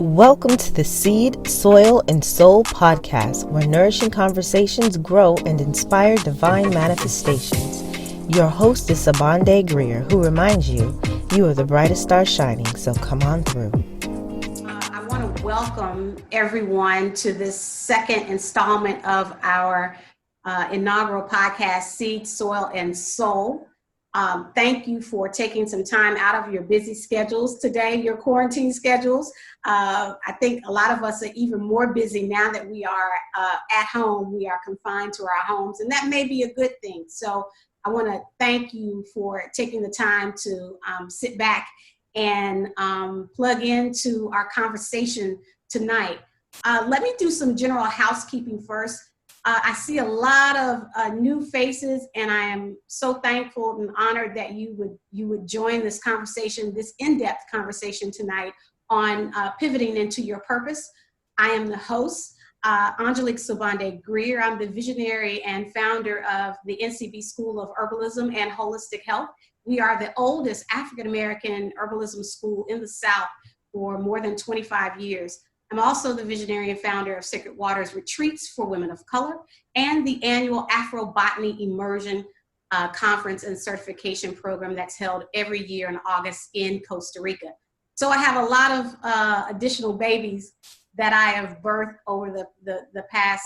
Welcome to the Seed, Soil, and Soul podcast, where nourishing conversations grow and inspire divine manifestations. Your host is Sobande Greer, who reminds you, you are the brightest star shining, so come on through. I want to welcome everyone to this second installment of our inaugural podcast, Seed, Soil, and Soul. Thank you for taking some time out of your busy schedules today, your quarantine schedules. I think a lot of us are even more busy now that we are at home. We are confined to our homes, and that may be a good thing. So I want to thank you for taking the time to sit back and plug into our conversation tonight. Let me do some general housekeeping first. I see a lot of new faces, and I am so thankful and honored that you would join this conversation, this in-depth conversation tonight on pivoting into your purpose. I am the host, Angelique Sobande Greer. I'm the visionary and founder of the NCB School of Herbalism and Holistic Health. We are the oldest African-American herbalism school in the South for more than 25 years. I'm also the visionary and founder of Sacred Waters Retreats for Women of Color and the annual Afro-Botany Immersion Conference and Certification Program that's held every year in August in Costa Rica. So I have a lot of additional babies that I have birthed over the past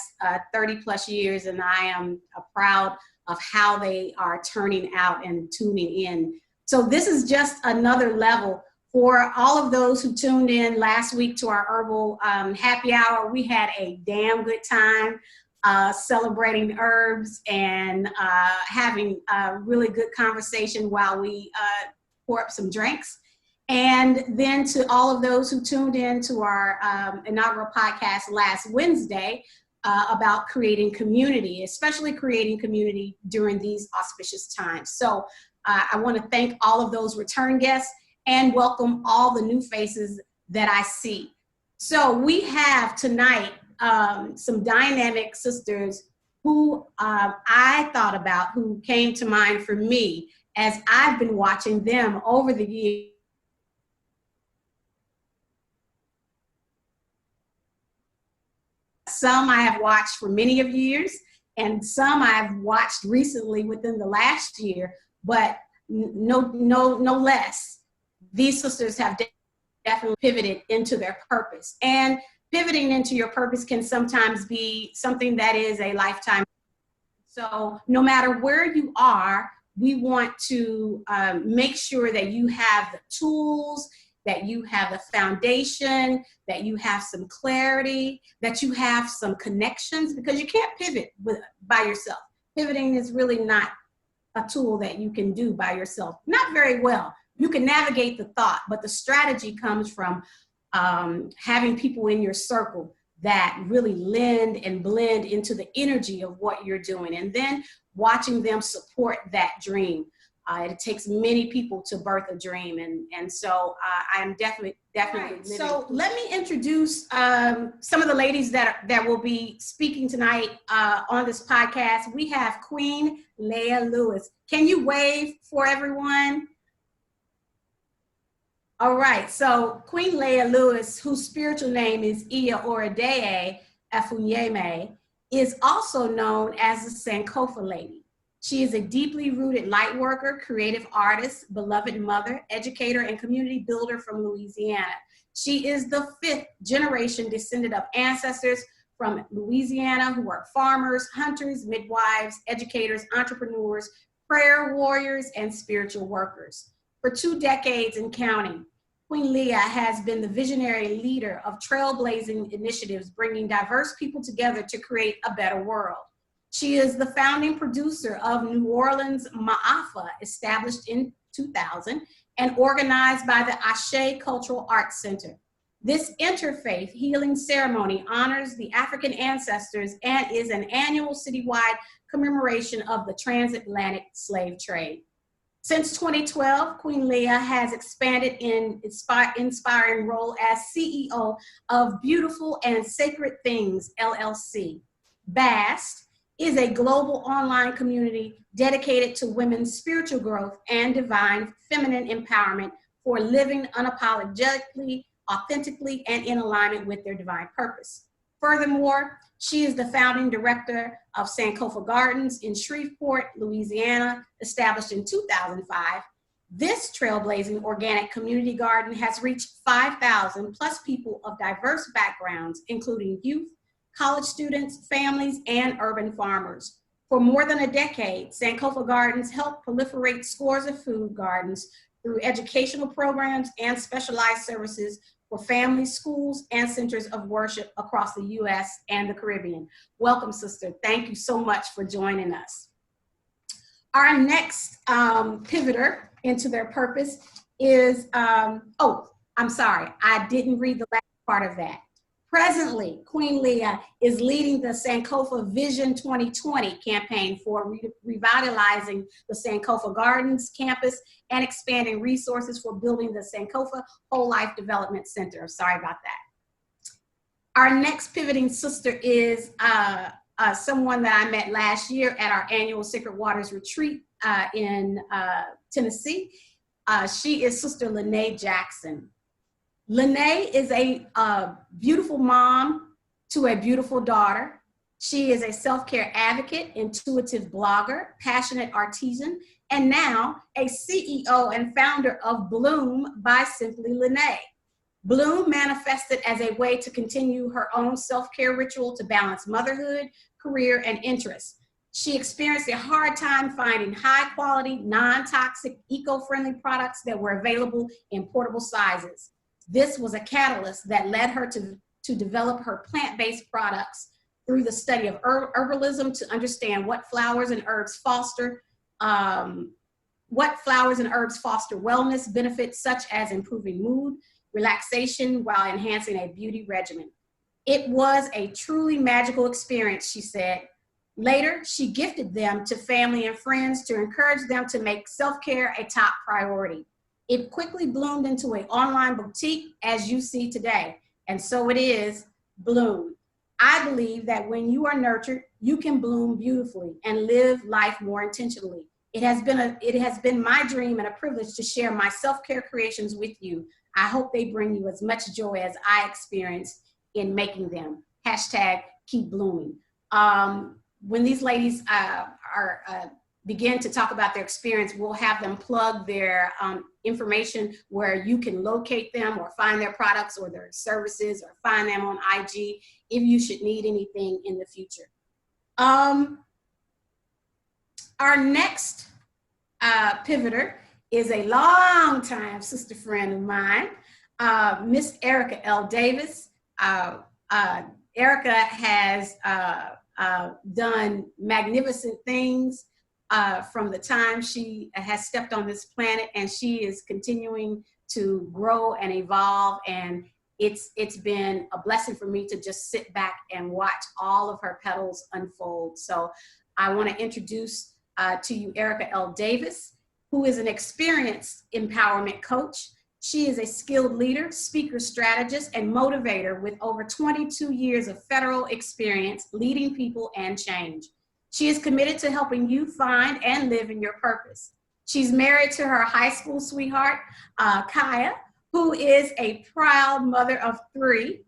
30 plus years, and I am proud of how they are turning out and tuning in. So this is just another level. For all of those who tuned in last week to our herbal happy hour, we had a damn good time celebrating herbs and having a really good conversation while we pour up some drinks. And then to all of those who tuned in to our inaugural podcast last Wednesday about creating community, especially creating community during these auspicious times. So I want to thank all of those return guests and welcome all the new faces that I see. So we have tonight some dynamic sisters who I thought about, who came to mind for me as I've been watching them over the years. Some I have watched for many of years, and some I've watched recently within the last year, but no less. These sisters have definitely pivoted into their purpose. And pivoting into your purpose can sometimes be something that is a lifetime. So no matter where you are, we want to make sure that you have the tools, that you have the foundation, that you have some clarity, that you have some connections, because you can't pivot by yourself. Pivoting is really not a tool that you can do by yourself. Not very well. You can navigate the thought, but the strategy comes from having people in your circle that really lend and blend into the energy of what you're doing, and then watching them support that dream. It takes many people to birth a dream, and so I'm definitely right. So let me introduce some of the ladies that will be speaking tonight on this podcast. We have Queen Leia Lewis. Can you wave for everyone? All right, so Queen Leia Lewis, whose spiritual name is Iya Oradeye Efunyeme, is also known as the Sankofa Lady. She is a deeply rooted light worker, creative artist, beloved mother, educator, and community builder from Louisiana. She is the 5th generation descendant of ancestors from Louisiana who are farmers, hunters, midwives, educators, entrepreneurs, prayer warriors, and spiritual workers. For 2 decades and counting, Queen Leia has been the visionary leader of trailblazing initiatives, bringing diverse people together to create a better world. She is the founding producer of New Orleans Ma'afa, established in 2000 and organized by the Ashe Cultural Arts Center. This interfaith healing ceremony honors the African ancestors and is an annual citywide commemoration of the transatlantic slave trade. Since 2012, Queen Leia has expanded in inspiring role as CEO of Beautiful and Sacred Things, LLC. BAST is a global online community dedicated to women's spiritual growth and divine feminine empowerment for living unapologetically authentically and in alignment with their divine purpose. Furthermore, she is the founding director of Sankofa Gardens in Shreveport, Louisiana, established in 2005. This trailblazing organic community garden has reached 5,000 plus people of diverse backgrounds, including youth, college students, families, and urban farmers. For more than a decade, Sankofa Gardens helped proliferate scores of food gardens through educational programs and specialized services for families, schools, and centers of worship across the U.S. and the Caribbean. Welcome, sister. Thank you so much for joining us. Our next pivoter into their purpose is, I'm sorry, I didn't read the last part of that. Presently, Queen Leia is leading the Sankofa Vision 2020 campaign for revitalizing the Sankofa Gardens campus and expanding resources for building the Sankofa Whole Life Development Center. Sorry about that. Our next pivoting sister is someone that I met last year at our annual Sacred Waters retreat in Tennessee. She is Sister Lanae Jackson. Lanae is a beautiful mom to a beautiful daughter. She is a self-care advocate, intuitive blogger, passionate artisan, and now a CEO and founder of Bloom by Simply Lanae. Bloom manifested as a way to continue her own self-care ritual to balance motherhood, career, and interests. She experienced a hard time finding high-quality, non-toxic, eco-friendly products that were available in portable sizes. This was a catalyst that led her to develop her plant-based products through the study of herbalism to understand what flowers and herbs foster wellness benefits such as improving mood, relaxation, while enhancing a beauty regimen. It was a truly magical experience, she said. Later, she gifted them to family and friends to encourage them to make self-care a top priority. It quickly bloomed into an online boutique as you see today. And so it is, Bloom. I believe that when you are nurtured, you can bloom beautifully and live life more intentionally. It has been my dream and a privilege to share my self-care creations with you. I hope they bring you as much joy as I experienced in making them. Hashtag keep blooming. When these ladies begin to talk about their experience, we'll have them plug their information where you can locate them or find their products or their services or find them on IG if you should need anything in the future. Our next pivoter is a longtime sister friend of mine, Miss Erika L. Davis. Erika has done magnificent things from the time she has stepped on this planet, and she is continuing to grow and evolve, and it's been a blessing for me to just sit back and watch all of her petals unfold. So I want to introduce to you Erika L. Davis, who is an experienced empowerment coach. She is a skilled leader, speaker, strategist, and motivator with over 22 years of federal experience leading people and change. She is committed to helping you find and live in your purpose. She's married to her high school sweetheart, Kaya, who is a proud mother of three.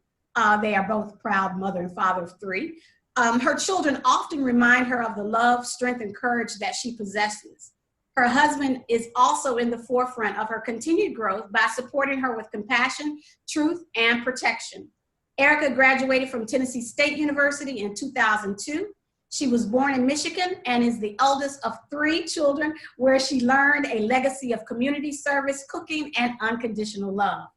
They are both proud mother and father of three. Her children often remind her of the love, strength, and courage that she possesses. Her husband is also in the forefront of her continued growth by supporting her with compassion, truth, and protection. Erika graduated from Tennessee State University in 2002. She was born in Michigan and is the eldest of three children, where she learned a legacy of community service, cooking, and unconditional love.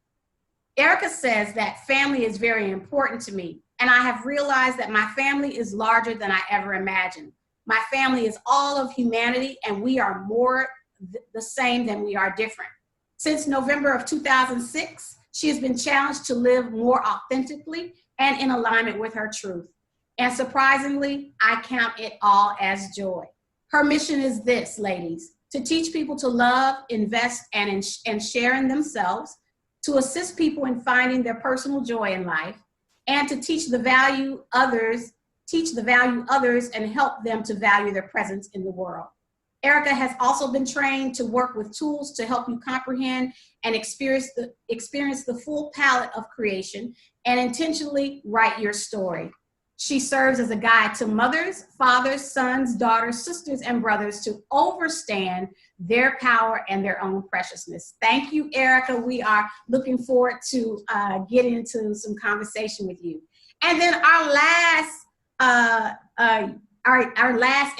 Erika says that family is very important to me, and I have realized that my family is larger than I ever imagined. My family is all of humanity, and we are more the same than we are different. Since November of 2006, she has been challenged to live more authentically and in alignment with her truth. And surprisingly, I count it all as joy. Her mission is this, ladies: to teach people to love, invest, and share in themselves, to assist people in finding their personal joy in life, and to teach the value others and help them to value their presence in the world. Erika has also been trained to work with tools to help you comprehend and experience the full palette of creation and intentionally write your story. She serves as a guide to mothers, fathers, sons, daughters, sisters, and brothers to understand their power and their own preciousness. Thank you, Erika. We are looking forward to getting into some conversation with you. And then our last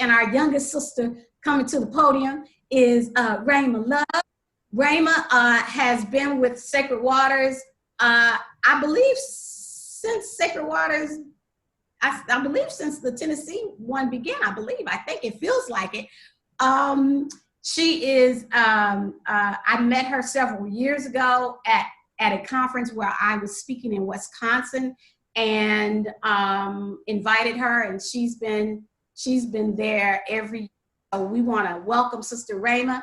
and our youngest sister coming to the podium is Rhema Love. Rhema has been with Sacred Waters, I believe, since Sacred Waters. I believe since the Tennessee one began. I think it feels like it. She is. I met her several years ago at a conference where I was speaking in Wisconsin, and invited her, and she's been there every year. So we want to welcome Sister Rhema.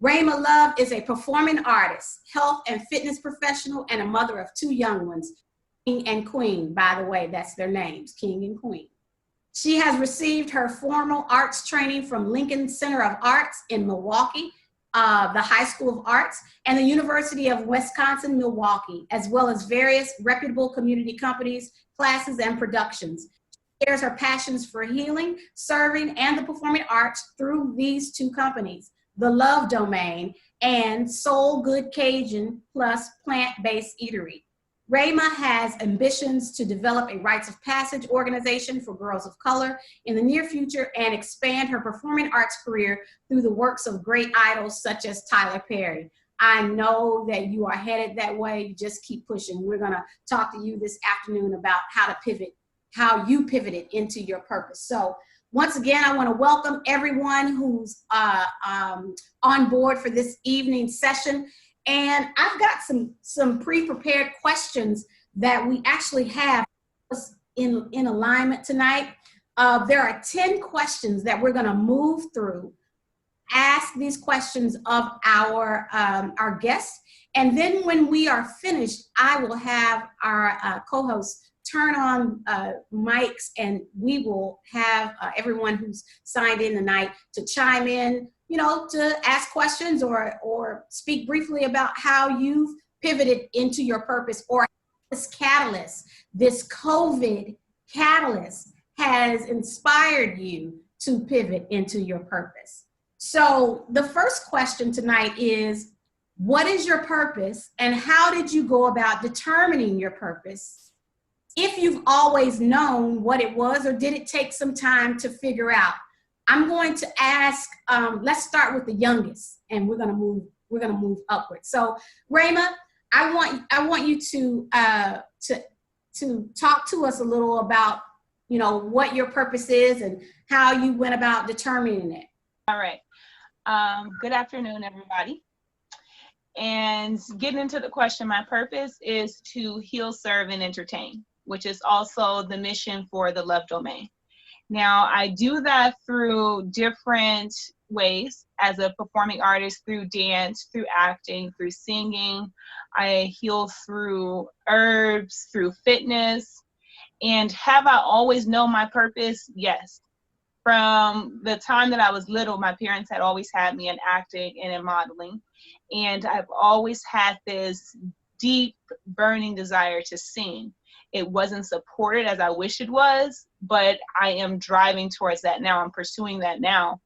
Rhema Love is a performing artist, health and fitness professional, and a mother of 2 young ones, King and Queen. By the way, that's their names, King and Queen. She has received her formal arts training from Lincoln Center of Arts in Milwaukee, the High School of Arts, and the University of Wisconsin-Milwaukee, as well as various reputable community companies, classes, and productions. She shares her passions for healing, serving, and the performing arts through these 2 companies, The Love Domain and Soul Good Cajun plus Plant-Based Eatery. Rhema has ambitions to develop a rites of passage organization for girls of color in the near future and expand her performing arts career through the works of great idols such as Tyler Perry. I know that you are headed that way. You just keep pushing. We're going to talk to you this afternoon about how you pivoted into your purpose. So once again, I want to welcome everyone who's on board for this evening session. And I've got some pre-prepared questions that we actually have in alignment tonight. There are 10 questions that we're going to move through, ask these questions of our guests, and then when we are finished, I will have our co-hosts turn on mics, and we will have everyone who's signed in tonight to chime in, to ask questions or speak briefly about how you've pivoted into your purpose, or this catalyst, this COVID catalyst has inspired you to pivot into your purpose. So the first question tonight is, what is your purpose and how did you go about determining your purpose? If you've always known what it was, or did it take some time to figure out? I'm going to ask, let's start with the youngest, and we're gonna move upward. So Rhema, I want you to talk to us a little about, what your purpose is and how you went about determining it. All right. Good afternoon, everybody. And getting into the question, my purpose is to heal, serve, and entertain, which is also the mission for the Love Domain. Now, I do that through different ways as a performing artist, through dance, through acting, through singing. I heal through herbs, through fitness. And have I always known my purpose? Yes. From the time that I was little, my parents had always had me in acting and in modeling. And I've always had this deep, burning desire to sing. It wasn't supported as I wish it was, but I am driving towards that now. I'm pursuing that now.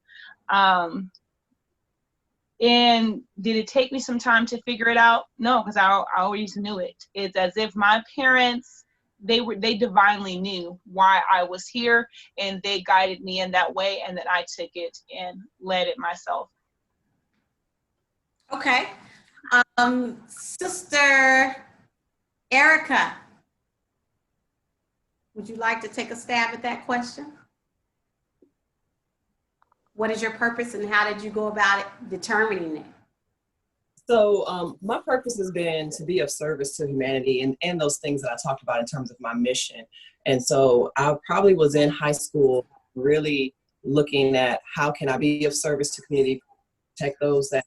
And did it take me some time to figure it out? No, because I always knew it. It's as if my parents, they divinely knew why I was here, and they guided me in that way, and then I took it and led it myself. Okay. Sister Erika, would you like to take a stab at that question? What is your purpose and how did you go about it determining it? So my purpose has been to be of service to humanity and those things that I talked about in terms of my mission. And so I probably was in high school really looking at how can I be of service to community, protect those that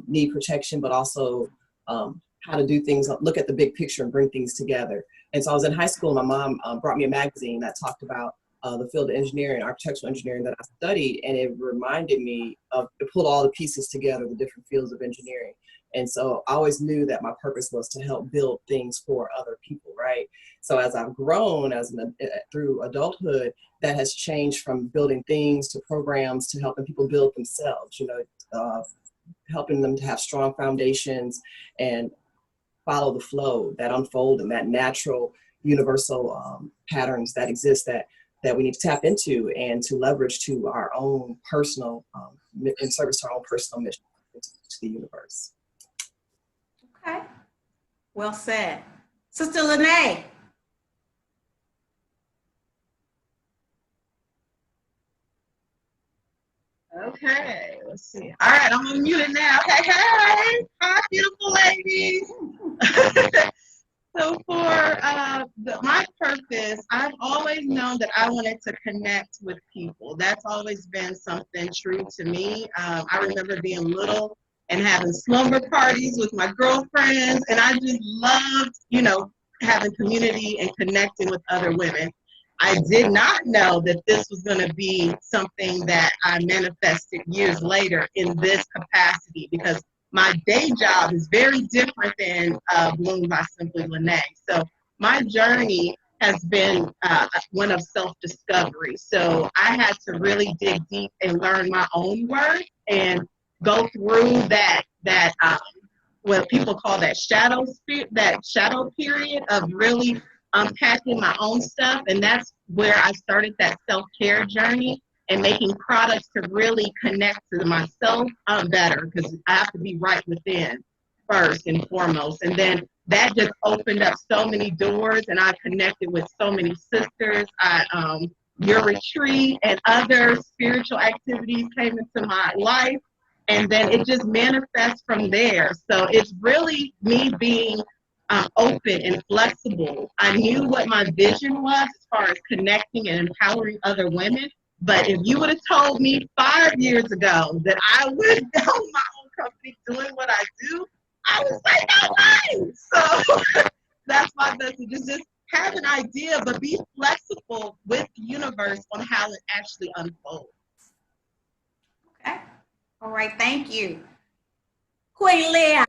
need protection, but also how to do things, look at the big picture and bring things together. And so I was in high school and my mom brought me a magazine that talked about the field of engineering, architectural engineering that I studied, and it reminded me of, it pulled all the pieces together, the different fields of engineering. And so I always knew that my purpose was to help build things for other people, right? So as I've grown through adulthood, that has changed from building things to programs to helping people build themselves, helping them to have strong foundations and follow the flow that unfold and that natural universal patterns that exist that we need to tap into and to leverage to our own personal, in service to our own personal mission to the universe. Okay, well said. Sister Lanae. Okay, let's see. All right, I'm unmuted now. Hey, hi, beautiful ladies. So for my purpose, I've always known that I wanted to connect with people. That's always been something true to me. I remember being little and having slumber parties with my girlfriends, and I just loved, having community and connecting with other women. I did not know that this was going to be something that I manifested years later in this capacity, because my day job is very different than Bloom by Simply Lanae. So my journey has been one of self-discovery. So I had to really dig deep and learn my own worth and go through that what people call that shadow period of really unpacking my own stuff. And that's where I started that self-care journey and making products to really connect to myself better, because I have to be right within first and foremost. And then that just opened up so many doors, and I connected with so many sisters. Your retreat and other spiritual activities came into my life, and then it just manifests from there. So it's really me being open and flexible. I knew what my vision was as far as connecting and empowering other women. But if you would have told me 5 years ago that I would own my own company doing what I do, I was like, no way. So that's my message, is just have an idea, but be flexible with the universe on how it actually unfolds. Okay. All right, thank you. Queen Leia.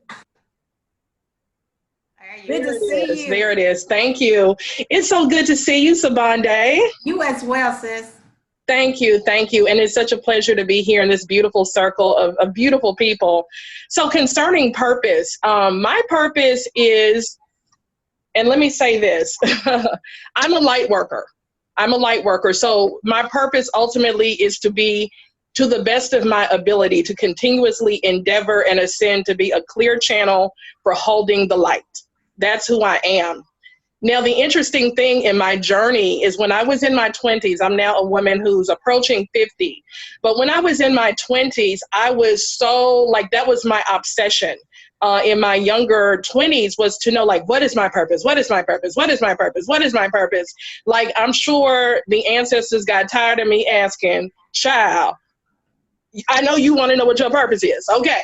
Good to see you. There it is. Thank you. It's so good to see you, Sobande. You as well, sis. Thank you. And it's such a pleasure to be here in this beautiful circle of beautiful people. So concerning purpose, my purpose is, and let me say this, I'm a light worker. So my purpose ultimately is to be, to the best of my ability, to continuously endeavor and ascend to be a clear channel for holding the light. That's who I am. Now, the interesting thing in my journey is when I was in my 20s, I'm now a woman who's approaching 50. But when I was in my 20s, I was so, that was my obsession. In my younger 20s was to know, what is my purpose? What is my purpose? What is my purpose? What is my purpose? I'm sure the ancestors got tired of me asking, child, I know you want to know what your purpose is. Okay.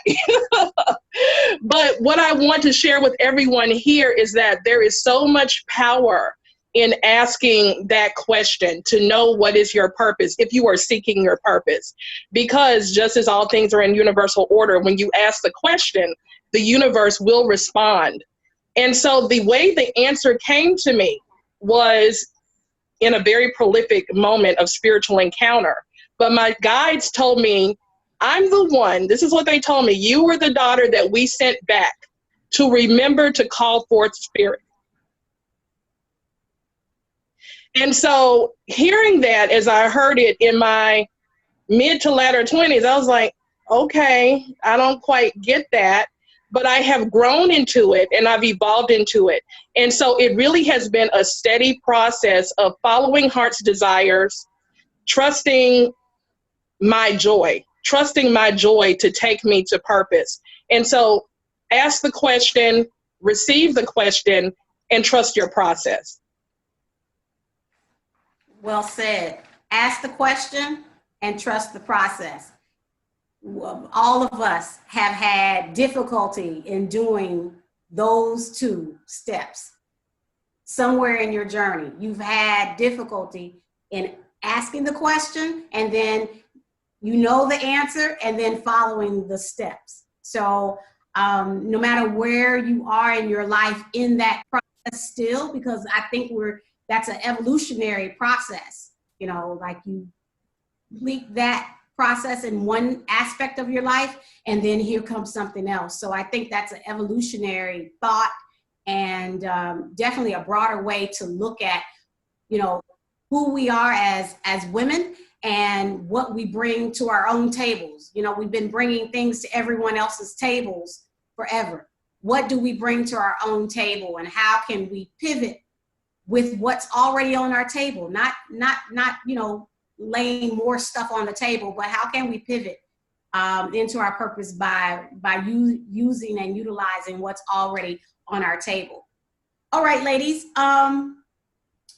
But what I want to share with everyone here is that there is so much power in asking that question, to know what is your purpose if you are seeking your purpose. Because just as all things are in universal order, when you ask the question, the universe will respond. And so the way the answer came to me was in a very prolific moment of spiritual encounter. But my guides told me, I'm the one, this is what they told me, you were the daughter that we sent back to remember to call forth spirit. And so hearing that, as I heard it in my mid to latter 20s, I was like, okay, I don't quite get that, but I have grown into it and I've evolved into it. And so it really has been a steady process of following heart's desires, trusting my joy to take me to purpose. And so ask the question, receive the question, and trust your process. Well said. Ask the question and trust the process. All of us have had difficulty in doing those two steps. Somewhere in your journey, you've had difficulty in asking the question, and then you know the answer, and then following the steps. So no matter where you are in your life in that process still, because I think that's an evolutionary process, you know, like you complete that process in one aspect of your life, and then here comes something else. So I think that's an evolutionary thought, and definitely a broader way to look at, you know, who we are as women and what we bring to our own tables. You know, we've been bringing things to everyone else's tables forever. What do we bring to our own table, and how can we pivot with what's already on our table? Not you know, laying more stuff on the table, but how can we pivot into our purpose by using and utilizing what's already on our table. All right, ladies.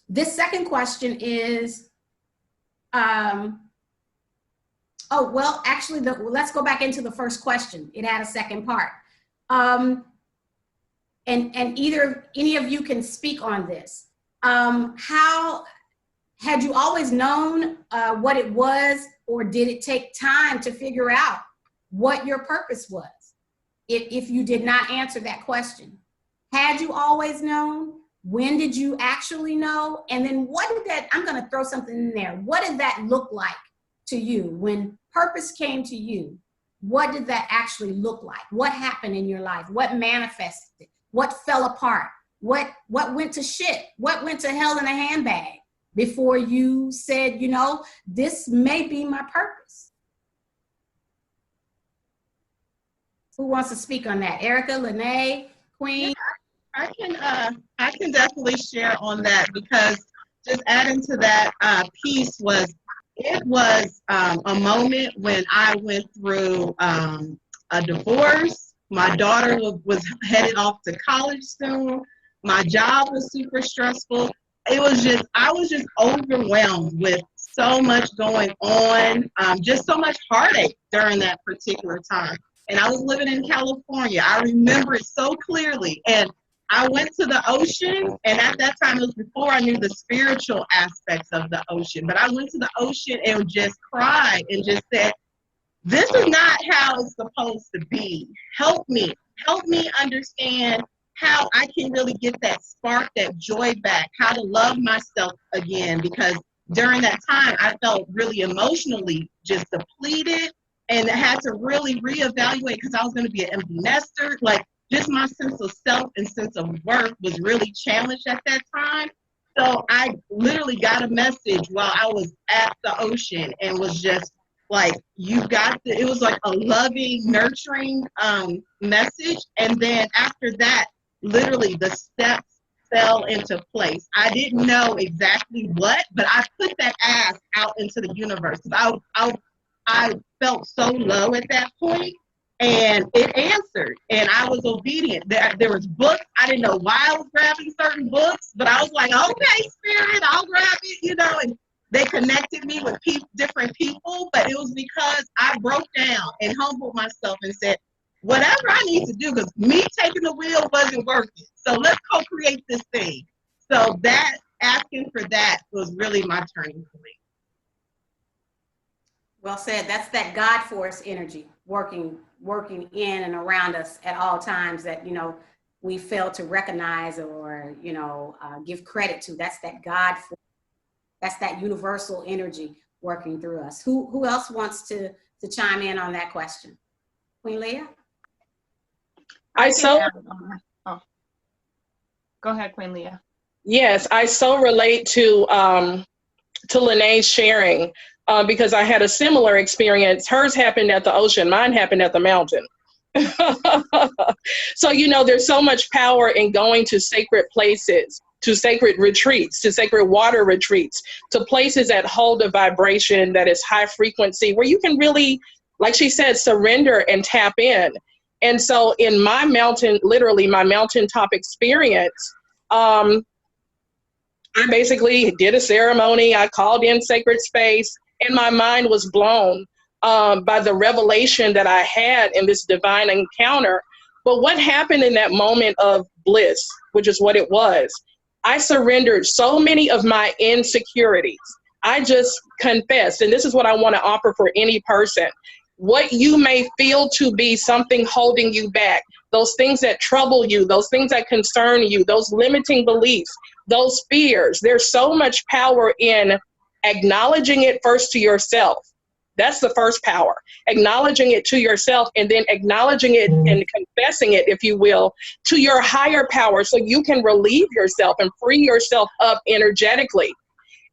This second question is, oh, well, actually, let's go back into the first question. It had a second part. And any of you can speak on this. How had you always known what it was, or did it take time to figure out what your purpose was? If you did not answer that question, had you always known? When did you actually know? And then what did that, I'm going to throw something in there. What did that look like to you when purpose came to you? What did that actually look like? What happened in your life? What manifested? What fell apart? What went to shit? What went to hell in a handbag before you said, you know, this may be my purpose? Who wants to speak on that? Erika, Lanae, Queen? I can definitely share on that, because just adding to that piece was a moment when I went through a divorce. My daughter was headed off to college soon. My job was super stressful. I was just overwhelmed with so much going on, just so much heartache during that particular time. And I was living in California. I remember it so clearly. And I went to the ocean, and at that time, it was before I knew the spiritual aspects of the ocean, but I went to the ocean and just cried and just said, this is not how it's supposed to be. Help me understand how I can really get that spark, that joy back, how to love myself again, because during that time, I felt really emotionally just depleted, and had to really reevaluate, because I was going to be an empty nester. Like, just my sense of self and sense of worth was really challenged at that time. So I literally got a message while I was at the ocean, and was just like, it was like a loving, nurturing message. And then after that, literally the steps fell into place. I didn't know exactly what, but I put that ask out into the universe. I felt so low at that point. And it answered, and I was obedient. There was books. I didn't know why I was grabbing certain books, but I was like, okay, Spirit, I'll grab it, you know, and they connected me with different people, but it was because I broke down and humbled myself and said, whatever I need to do, because me taking the wheel wasn't working. So let's co-create this thing. So that, asking for that was really my turning point. Well said. That's that God force energy working in and around us at all times that, you know, we fail to recognize or, you know, give credit to. That's that God force. That's that universal energy working through us. Who else wants to chime in on that question? Queen Leia? Go ahead, Queen Leia. Yes, I so relate to Lanae's sharing. Because I had a similar experience. Hers happened at the ocean, mine happened at the mountain. So, you know, there's so much power in going to sacred places, to sacred retreats, to sacred water retreats, to places that hold a vibration that is high frequency, where you can really, like she said, surrender and tap in. And so in my mountaintop experience, I basically did a ceremony. I called in sacred space, and my mind was blown by the revelation that I had in this divine encounter. But what happened in that moment of bliss, which is what it was, I surrendered so many of my insecurities. I just confessed, and this is what I want to offer for any person. What you may feel to be something holding you back, those things that trouble you, those things that concern you, those limiting beliefs, those fears, there's so much power in acknowledging it first to yourself. That's the first power, acknowledging it to yourself, and then acknowledging it and confessing it, if you will, to your higher power, so you can relieve yourself and free yourself up energetically.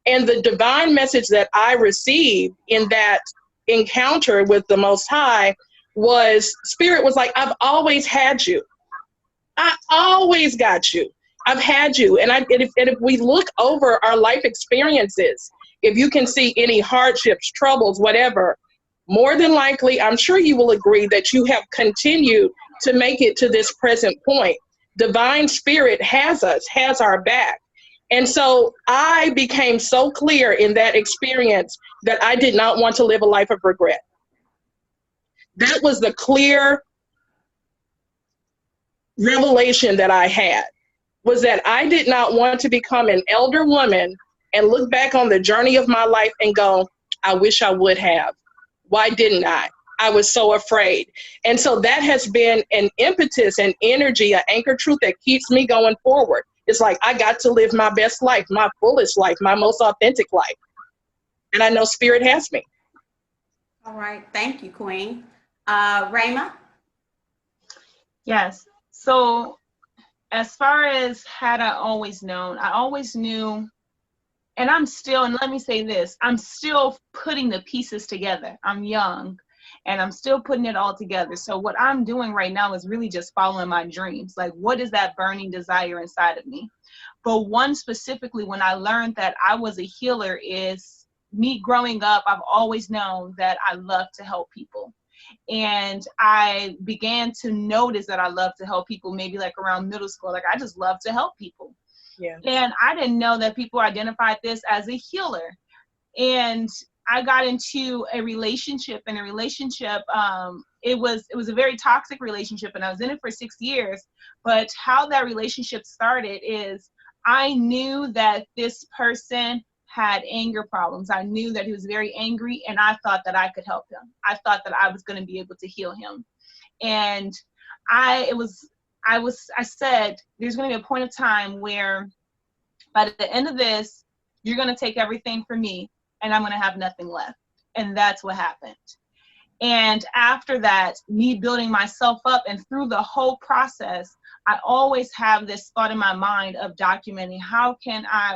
And the divine message that I received in that encounter with the Most High was, Spirit was like, I've always had you. I always got you. I've had you. And if we look over our life experiences, if you can see any hardships, troubles, whatever, more than likely, I'm sure you will agree that you have continued to make it to this present point. Divine Spirit has us, has our back. And so I became so clear in that experience that I did not want to live a life of regret. That was the clear revelation that I had, was that I did not want to become an elder woman and look back on the journey of my life and go, I wish I would have. Why didn't I? I was so afraid. And so that has been an impetus, an energy, an anchor truth that keeps me going forward. It's like, I got to live my best life, my fullest life, my most authentic life. And I know Spirit has me. All right. Thank you, Queen. Rhema? Yes. So as far as had I always known, I always knew, and I'm still, and let me say this, I'm still putting the pieces together. I'm young and I'm still putting it all together. So what I'm doing right now is really just following my dreams. Like, what is that burning desire inside of me? But one specifically, when I learned that I was a healer, is me growing up, I've always known that I love to help people. And I began to notice that I love to help people maybe like around middle school. Like, I just love to help people. Yeah. And I didn't know that people identified this as a healer. And I got into a relationship, and it was a very toxic relationship, and I was in it for 6 years. But how that relationship started is, I knew that this person had anger problems. I knew that he was very angry, and I thought that I could help him. I thought that I was going to be able to heal him. And I said, there's going to be a point of time where by the end of this, you're going to take everything from me, and I'm going to have nothing left. And that's what happened. And after that, me building myself up, and through the whole process, I always have this thought in my mind of documenting,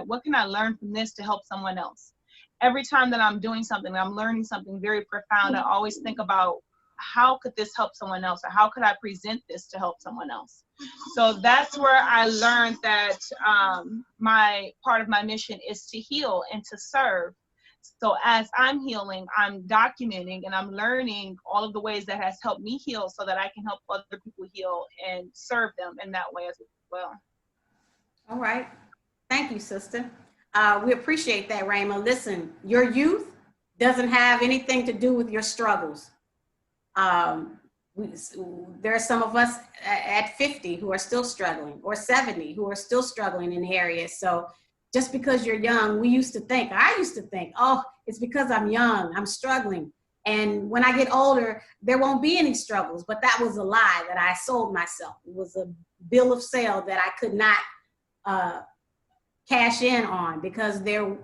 what can I learn from this to help someone else? Every time that I'm doing something, I'm learning something very profound, I always think about, how could this help someone else? Or how could I present this to help someone else? So that's where I learned that my part of my mission is to heal and to serve. So as I'm healing, I'm documenting and I'm learning all of the ways that has helped me heal, so that I can help other people heal and serve them in that way as well. All right. Thank you, sister. We appreciate that, Rhema. Listen, your youth doesn't have anything to do with your struggles. There are some of us at 50 who are still struggling, or 70 who are still struggling in areas. So just because you're young, I used to think, oh, it's because I'm young, I'm struggling. And when I get older, there won't be any struggles. But that was a lie that I sold myself. It was a bill of sale that I could not cash in on, because there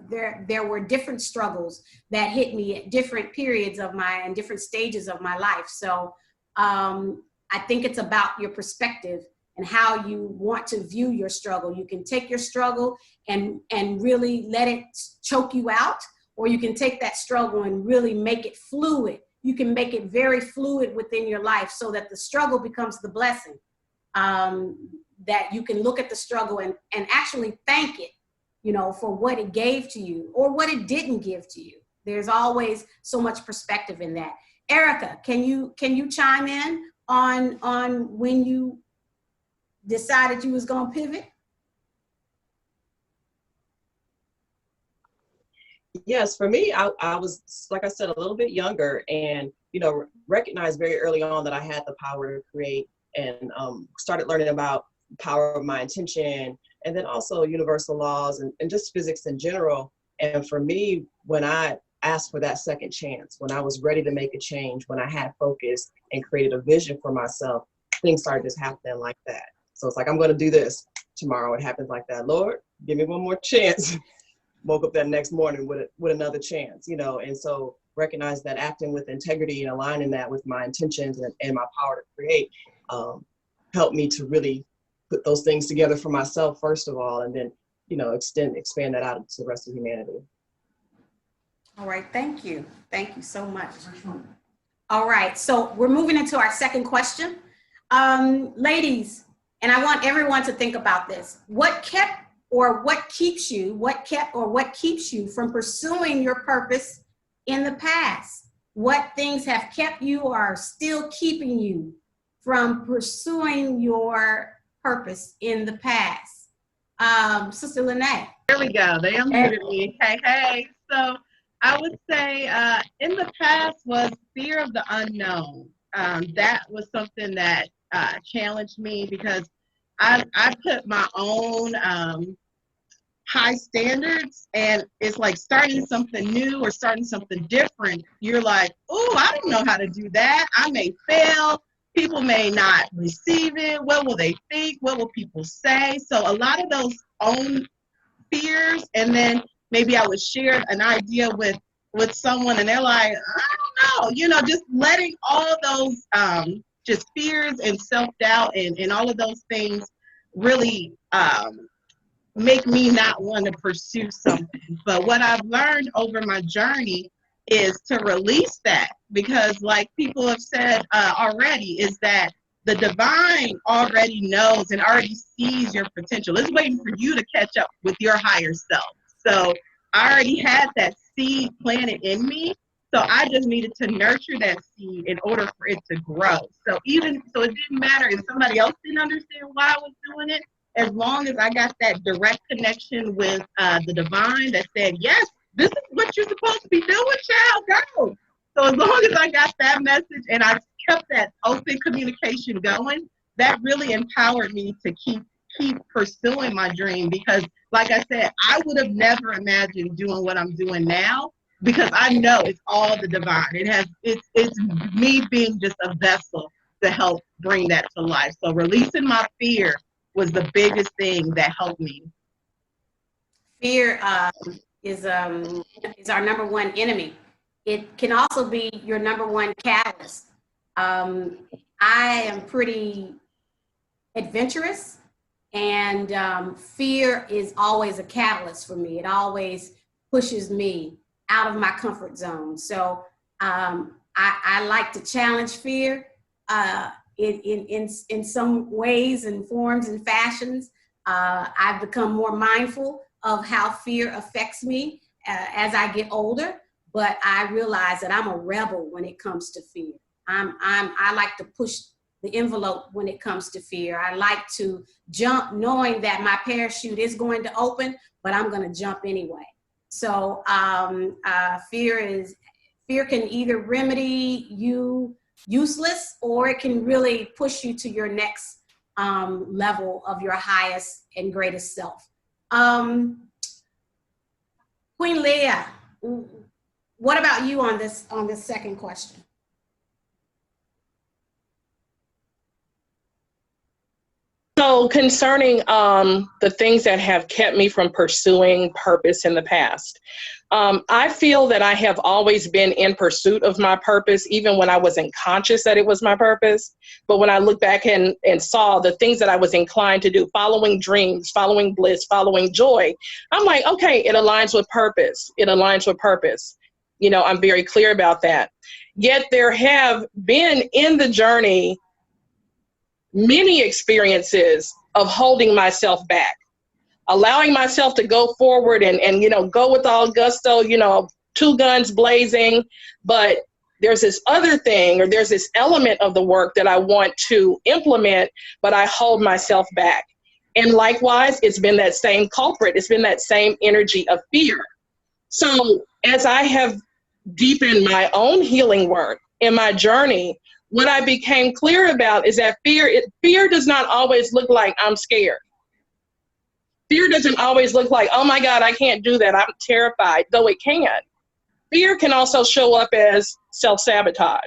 were different struggles that hit me at different periods of and different stages of my life. So I think it's about your perspective and how you want to view your struggle. You can take your struggle and really let it choke you out, or you can take that struggle and really make it fluid. You can make it very fluid within your life, so that the struggle becomes the blessing. That you can look at the struggle and actually thank it, for what it gave to you or what it didn't give to you. There's always so much perspective in that. Erika, can you chime in on when you decided you was going to pivot? Yes, for me, I was, like I said, a little bit younger, and recognized very early on that I had the power to create, and started learning about the power of my intention, and then also universal laws and just physics in general. And for me, when I asked for that second chance, when I was ready to make a change, when I had focus and created a vision for myself, things started just happening like that. So it's like, I'm going to do this tomorrow. It happens like that. Lord, give me one more chance. Woke up that next morning with another chance, and so recognize that acting with integrity and aligning that with my intentions and my power to create helped me to really put those things together for myself, first of all, and then, expand that out to the rest of humanity. All right, thank you. Thank you so much. All right, so we're moving into our second question. Ladies, and I want everyone to think about this. What keeps you from pursuing your purpose in the past? What things have kept you or are still keeping you from pursuing your purpose in the past? Sister Lanae. There we go. They unmuted me. Hey. So I would say in the past was fear of the unknown. That was something that challenged me because I put my own high standards, and it's like starting something new or starting something different. You're like, oh, I don't know how to do that. I may fail. People may not receive it. What will they think? What will people say? So a lot of those own fears, and then maybe I would share an idea with someone and they're like, I don't know, just letting all those just fears and self-doubt and all of those things really make me not want to pursue something. But what I've learned over my journey is to release that, because like people have said already, is that the divine already knows and already sees your potential. It's waiting for you to catch up with your higher self. So I already had that seed planted in me. So I just needed to nurture that seed in order for it to grow. So it didn't matter if somebody else didn't understand why I was doing it, as long as I got that direct connection with the divine that said, yes, this is what you're supposed to be doing, child, go. So as long as I got that message and I kept that open communication going, that really empowered me to keep pursuing my dream. Because like I said, I would have never imagined doing what I'm doing now, because I know it's all the divine. It's me being just a vessel to help bring that to life. So releasing my fear was the biggest thing that helped me. Fear is our number one enemy. It can also be your number one catalyst. I am pretty adventurous, and fear is always a catalyst for me. It always pushes me out of my comfort zone. So I like to challenge fear in some ways and forms and fashions. I've become more mindful of how fear affects me as I get older, but I realize that I'm a rebel when it comes to fear. I like to push the envelope when it comes to fear. I like to jump knowing that my parachute is going to open, but I'm going to jump anyway. So fear can either remedy you useless, or it can really push you to your next level of your highest and greatest self. Queen Leia, what about you on this second question? So concerning the things that have kept me from pursuing purpose in the past, I feel that I have always been in pursuit of my purpose, even when I wasn't conscious that it was my purpose. But when I look back and saw the things that I was inclined to do, following dreams, following bliss, following joy, I'm like, okay, it aligns with purpose. It aligns with purpose. I'm very clear about that. Yet there have been in the journey many experiences of holding myself back, allowing myself to go forward and go with all gusto, two guns blazing. But there's this other thing, or there's this element of the work that I want to implement, but I hold myself back. And likewise, it's been that same culprit. It's been that same energy of fear. So as I have deepened my own healing work in my journey, what I became clear about is that fear does not always look like I'm scared. Fear doesn't always look like, oh my God, I can't do that, I'm terrified, though it can. Fear can also show up as self-sabotage.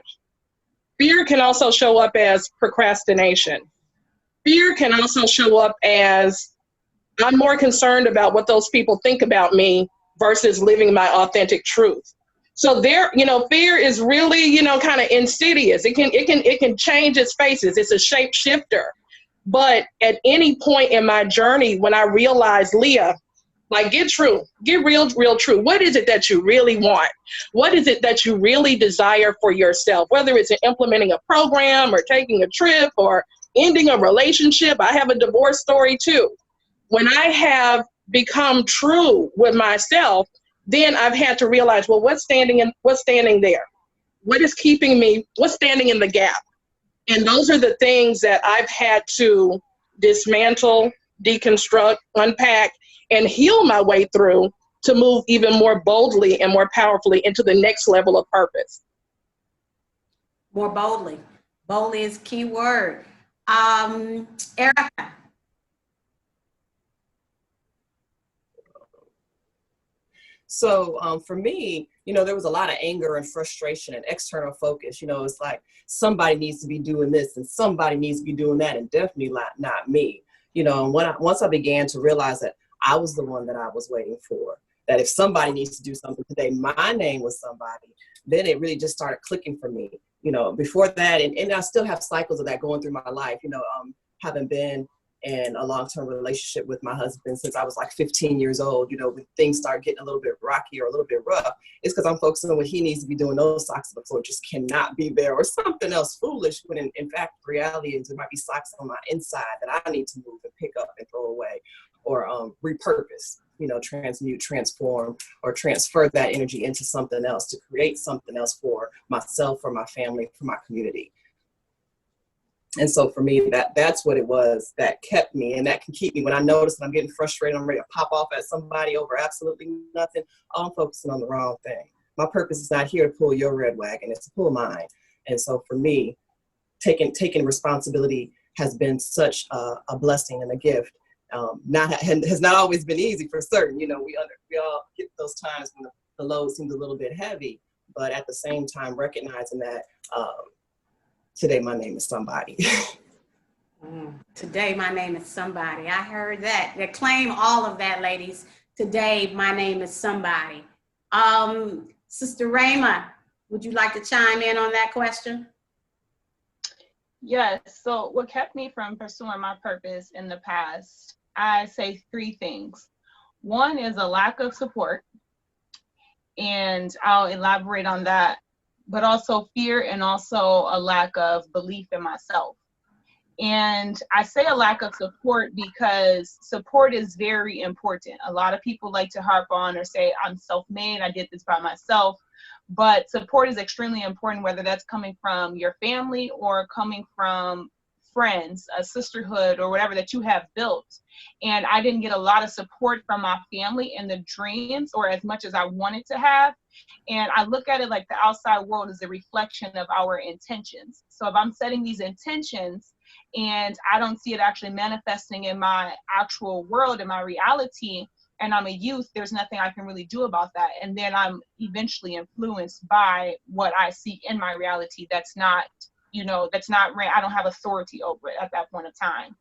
Fear can also show up as procrastination. Fear can also show up as, I'm more concerned about what those people think about me versus living my authentic truth. So there, fear is really, kind of insidious. It can change its faces. It's a shapeshifter. But at any point in my journey, when I realized, Leah, like, get true, get real true. What is it that you really want? What is it that you really desire for yourself? Whether it's implementing a program or taking a trip or ending a relationship. I have a divorce story too. When I have become true with myself, then I've had to realize, well, what's standing there? What is keeping me? What's standing in the gap? And those are the things that I've had to dismantle, deconstruct, unpack, and heal my way through to move even more boldly and more powerfully into the next level of purpose. More boldly. Boldly is key word. Erika. So for me, there was a lot of anger and frustration and external focus. It's like somebody needs to be doing this and somebody needs to be doing that, and definitely not me. And once I began to realize that I was the one that I was waiting for, that if somebody needs to do something today, my name was somebody, then it really just started clicking for me. Before that, and I still have cycles of that going through my life, having been in a long-term relationship with my husband since I was like 15 years old. When things start getting a little bit rocky or a little bit rough, it's because I'm focusing on what he needs to be doing. Those socks on the floor just cannot be there, or something else foolish, when in fact, the reality is there might be socks on my inside that I need to move and pick up and throw away, or repurpose, transmute, transform, or transfer that energy into something else to create something else for myself, for my family, for my community. And so for me, that's what it was that kept me, and that can keep me when I notice that I'm getting frustrated, I'm ready to pop off at somebody over absolutely nothing. I'm focusing on the wrong thing. My purpose is not here to pull your red wagon, it's to pull mine. And so for me, taking responsibility has been such a blessing and a gift. Has not always been easy, for certain. We all get those times when the load seems a little bit heavy, but at the same time recognizing that today my name is somebody. Today my name is somebody. I heard that. They claim all of that, ladies. Today my name is somebody. Sister Rhema, would you like to chime in on that question? Yes. So what kept me from pursuing my purpose in the past, I say 3 things. One is a lack of support, and I'll elaborate on that, but also fear, and also a lack of belief in myself. And I say a lack of support because support is very important. A lot of people like to harp on or say, I'm self-made, I did this by myself. But support is extremely important, whether that's coming from your family or coming from friends, a sisterhood, or whatever that you have built. And I didn't get a lot of support from my family in the dreams, or as much as I wanted to have. And I look at it like the outside world is a reflection of our intentions. So if I'm setting these intentions and I don't see it actually manifesting in my actual world, in my reality, and I'm a youth, there's nothing I can really do about that. And then I'm eventually influenced by what I see in my reality that's not, I don't have authority over it at that point of time.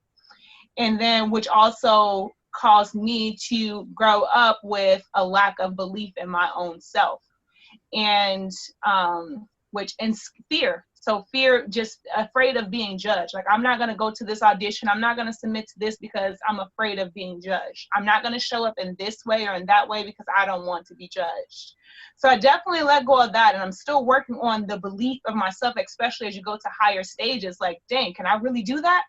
And then, which also caused me to grow up with a lack of belief in my own self, and fear. So fear, just afraid of being judged. Like, I'm not going to go to this audition. I'm not going to submit to this because I'm afraid of being judged. I'm not going to show up in this way or in that way because I don't want to be judged. So I definitely let go of that. And I'm still working on the belief of myself, especially as you go to higher stages. Like, dang, can I really do that?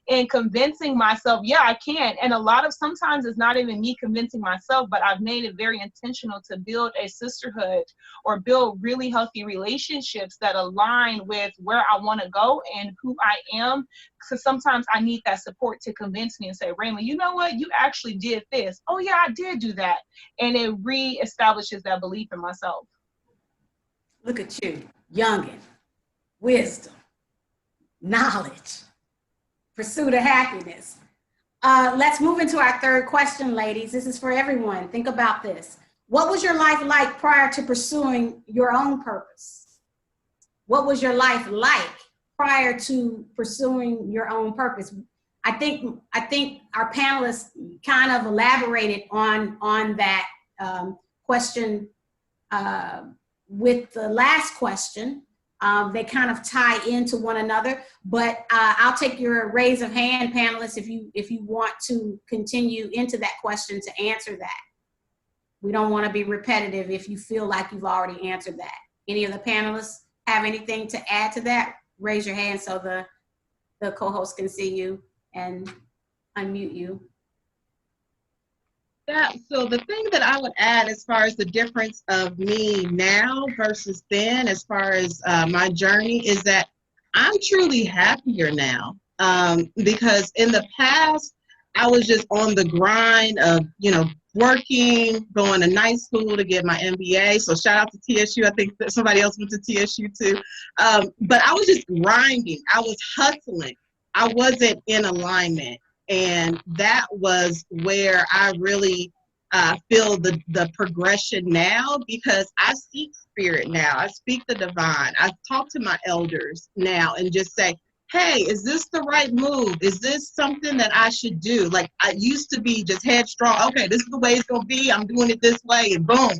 And convincing myself, yeah, I can. And sometimes it's not even me convincing myself, but I've made it very intentional to build a sisterhood or build really healthy relationships that align with where I want to go and who I am. Because sometimes I need that support to convince me and say, Raymond, you know what? You actually did this. Oh yeah, I did do that. And it reestablishes that belief in myself. Look at you, youngin', wisdom, knowledge, pursuit of happiness. Let's move into our third question, ladies. This is for everyone. Think about this. What was your life like prior to pursuing your own purpose? What was your life like prior to pursuing your own purpose? I think our panelists kind of elaborated on that question with the last question. They kind of tie into one another, but I'll take your raise of hand, panelists, if you want to continue into that question to answer that. We don't want to be repetitive if you feel like you've already answered that. Any of the panelists have anything to add to that? Raise your hand so the co-host can see you and unmute you. Yeah, so the thing that I would add as far as the difference of me now versus then, as far as my journey, is that I'm truly happier now. Because in the past, I was just on the grind of, working, going to night school to get my MBA. So shout out to TSU. I think that somebody else went to TSU too. But I was just grinding. I was hustling. I wasn't in alignment. And that was where I really feel the progression now, because I seek spirit now. I speak the divine. I talk to my elders now and just say, hey, is this the right move? Is this something that I should do? Like, I used to be just headstrong. Okay, this is the way it's going to be. I'm doing it this way, and boom.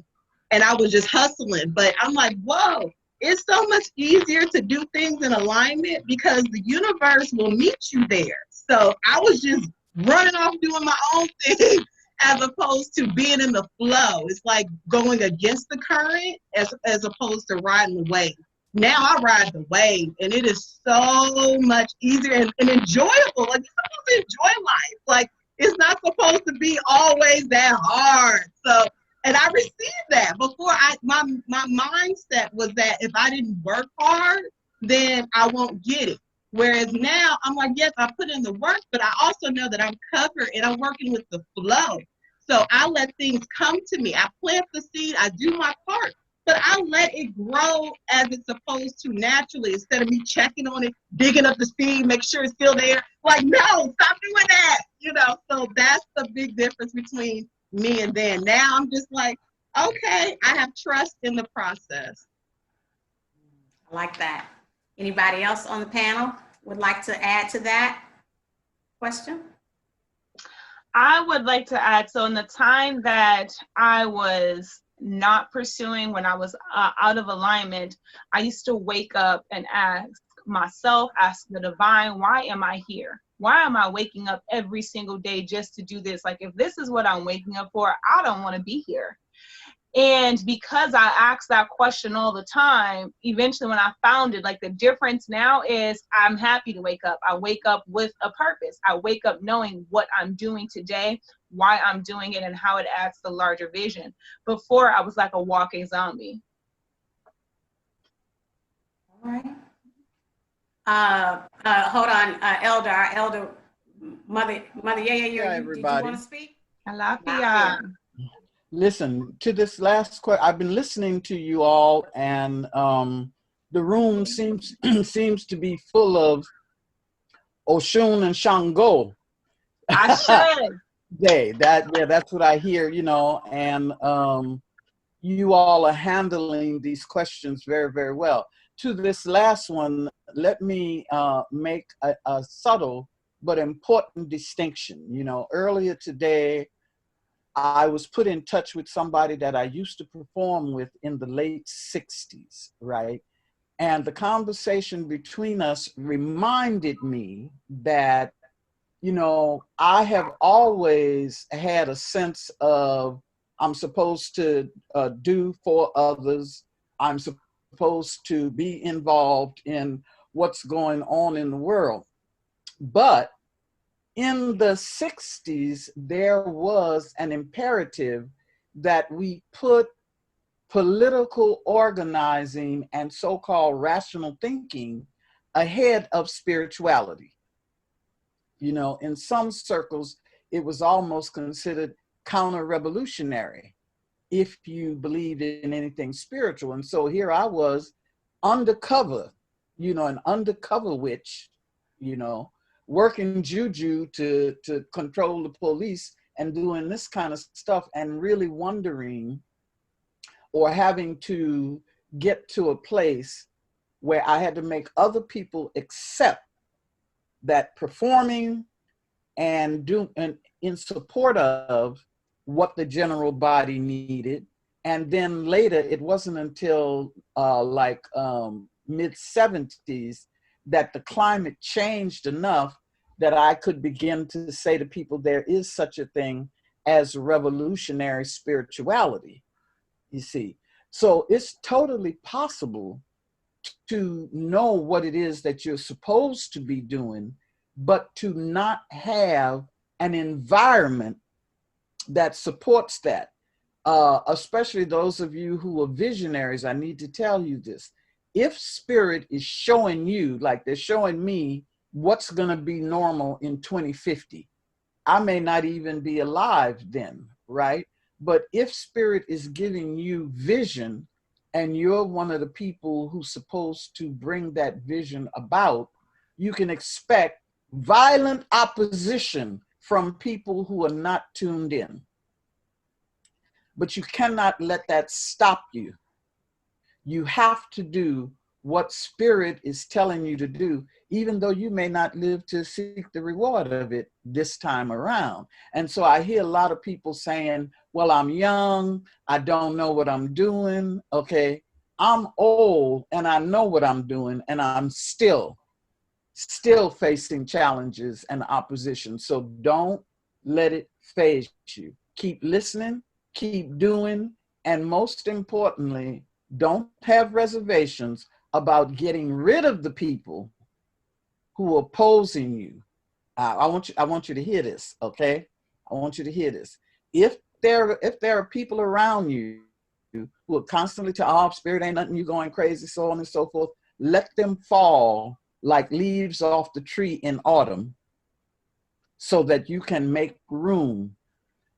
And I was just hustling. But I'm like, whoa, it's so much easier to do things in alignment because the universe will meet you there. So I was just running off doing my own thing as opposed to being in the flow. It's like going against the current as opposed to riding the wave. Now I ride the wave, and it is so much easier and enjoyable. Like, you're supposed to enjoy life. Like, it's not supposed to be always that hard. So, and I received that before. My mindset was that if I didn't work hard, then I won't get it. Whereas now I'm like, yes, I put in the work, but I also know that I'm covered and I'm working with the flow. So I let things come to me. I plant the seed, I do my part, but I let it grow as it's supposed to naturally, instead of me checking on it, digging up the seed, make sure it's still there. Like, no, stop doing that. So that's the big difference between me and then. Now I'm just like, okay, I have trust in the process. I like that. Anybody else on the panel would like to add to that question? I would like to add, so in the time that I was not pursuing, when I was out of alignment, I used to wake up and ask myself, ask the divine, why am I here? Why am I waking up every single day just to do this? Like, if this is what I'm waking up for, I don't want to be here. And because I asked that question all the time, eventually when I found it, like, the difference now is I'm happy to wake up. I wake up with a purpose. I wake up knowing what I'm doing today, why I'm doing it, and how it adds to the larger vision. Before, I was like a walking zombie. All right. Hold on, our elder mother. Yeah, did you want to speak? Alafia. Listen to this last question. I've been listening to you all, and the room seems to be full of Oshun and Shango. I should. That's what I hear, and you all are handling these questions very, very well. To this last one, let me make a subtle but important distinction. Earlier today, I was put in touch with somebody that I used to perform with in the late 60s, right? And the conversation between us reminded me that, I have always had a sense of I'm supposed to do for others. I'm supposed to be involved in what's going on in the world. But in the 60s, there was an imperative that we put political organizing and so-called rational thinking ahead of spirituality. In some circles, it was almost considered counter-revolutionary if you believed in anything spiritual. And so here I was undercover, an undercover witch, working juju to control the police and doing this kind of stuff, and really wondering or having to get to a place where I had to make other people accept that performing and in support of what the general body needed. And then later, it wasn't until mid-70s that the climate changed enough that I could begin to say to people, there is such a thing as revolutionary spirituality, you see. So it's totally possible to know what it is that you're supposed to be doing, but to not have an environment that supports that. Especially those of you who are visionaries, I need to tell you this. If spirit is showing you, like they're showing me, what's going to be normal in 2050, I may not even be alive then, right? But if spirit is giving you vision, and you're one of the people who's supposed to bring that vision about, you can expect violent opposition from people who are not tuned in. But you cannot let that stop you. You have to do what spirit is telling you to do, even though you may not live to seek the reward of it this time around. And so I hear a lot of people saying, well, I'm young, I don't know what I'm doing. Okay, I'm old and I know what I'm doing, and I'm still facing challenges and opposition. So don't let it phase you. Keep listening, keep doing, and most importantly, don't have reservations about getting rid of the people who are opposing you. I want you to hear this, okay? I want you to hear this. If there are people around you who are constantly telling, oh, spirit ain't nothing, you going crazy, so on and so forth, let them fall like leaves off the tree in autumn, so that you can make room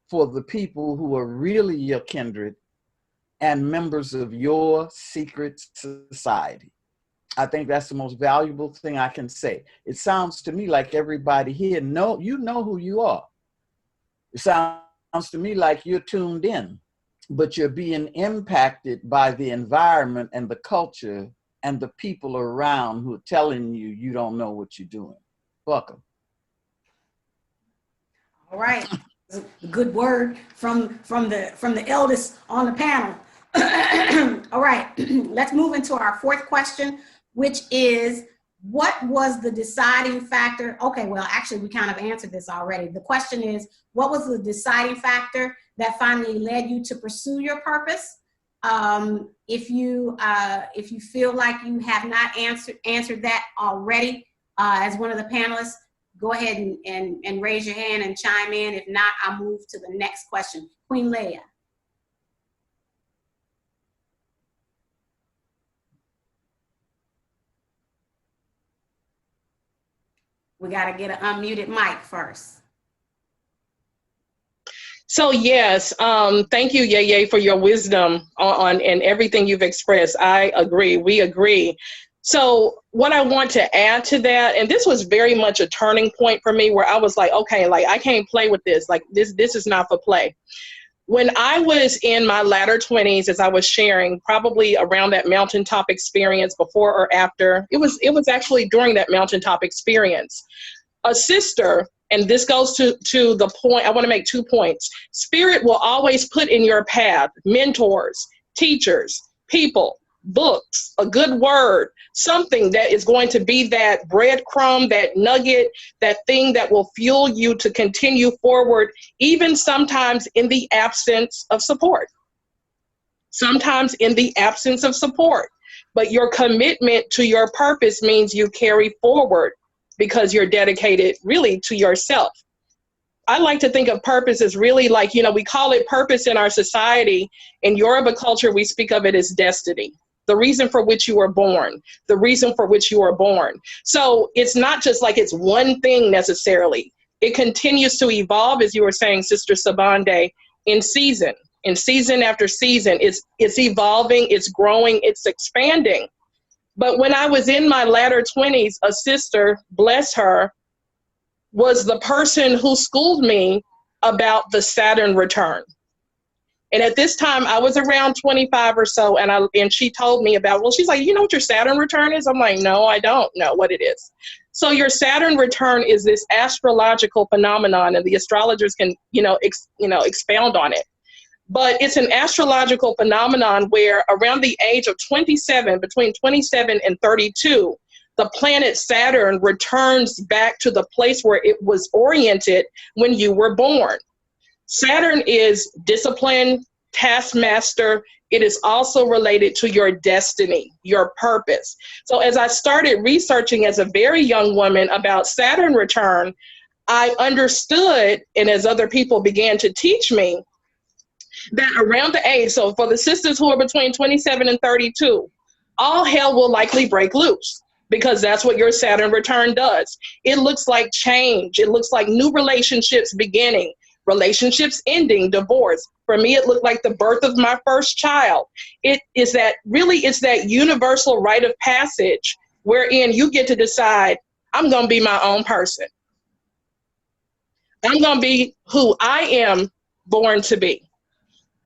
for the people who are really your kindred and members of your secret society. I think that's the most valuable thing I can say. It sounds to me like everybody here you know who you are. It sounds to me like you're tuned in, but you're being impacted by the environment and the culture and the people around who are telling you you don't know what you're doing. Welcome. All right. A good word from the eldest on the panel. All right, let's move into our fourth question, which is, what was the deciding factor? Okay, well, actually, we kind of answered this already. The question is, what was the deciding factor that finally led you to pursue your purpose? If you feel like you have not answered that already, as one of the panelists, go ahead and raise your hand and chime in. If not, I'll move to the next question. Queen Leia. We got to get an unmuted mic first. So yes, thank you, Yeye, for your wisdom on and everything you've expressed. I agree. We agree. So what I want to add to that, and this was very much a turning point for me, where I was like, okay, like I can't play with this. Like this is not for play. When I was in my latter 20s, as I was sharing, probably around that mountaintop experience, before or after, it was actually during that mountaintop experience, a sister, and this goes to the point, I want to make 2 points. Spirit will always put in your path mentors, teachers, people, books, a good word, something that is going to be that breadcrumb, that nugget, that thing that will fuel you to continue forward, even sometimes in the absence of support. Sometimes in the absence of support. But your commitment to your purpose means you carry forward because you're dedicated really to yourself. I like to think of purpose as really like, we call it purpose in our society. In Yoruba culture, we speak of it as destiny. The reason for which you were born, the reason for which you are born. So it's not just like it's one thing necessarily. It continues to evolve, as you were saying, Sister Sobande, in season after season. It's evolving, it's growing, it's expanding. But when I was in my latter 20s, a sister, bless her, was the person who schooled me about the Saturn return. And at this time, I was around 25 or so, and she told me about, well, she's like, you know what your Saturn return is? I'm like, no, I don't know what it is. So your Saturn return is this astrological phenomenon, and the astrologers can, expound on it. But it's an astrological phenomenon where around the age of 27, between 27 and 32, the planet Saturn returns back to the place where it was oriented when you were born. Saturn is discipline, taskmaster. It is also related to your destiny, your purpose. So as I started researching as a very young woman about Saturn return, I understood, and as other people began to teach me, that around the age, so for the sisters who are between 27 and 32, all hell will likely break loose, because that's what your Saturn return does. It looks like change. It looks like new relationships beginning, relationships ending, divorce. For me, it looked like the birth of my first child. It's that universal rite of passage wherein you get to decide, I'm going to be my own person. I'm going to be who I am born to be.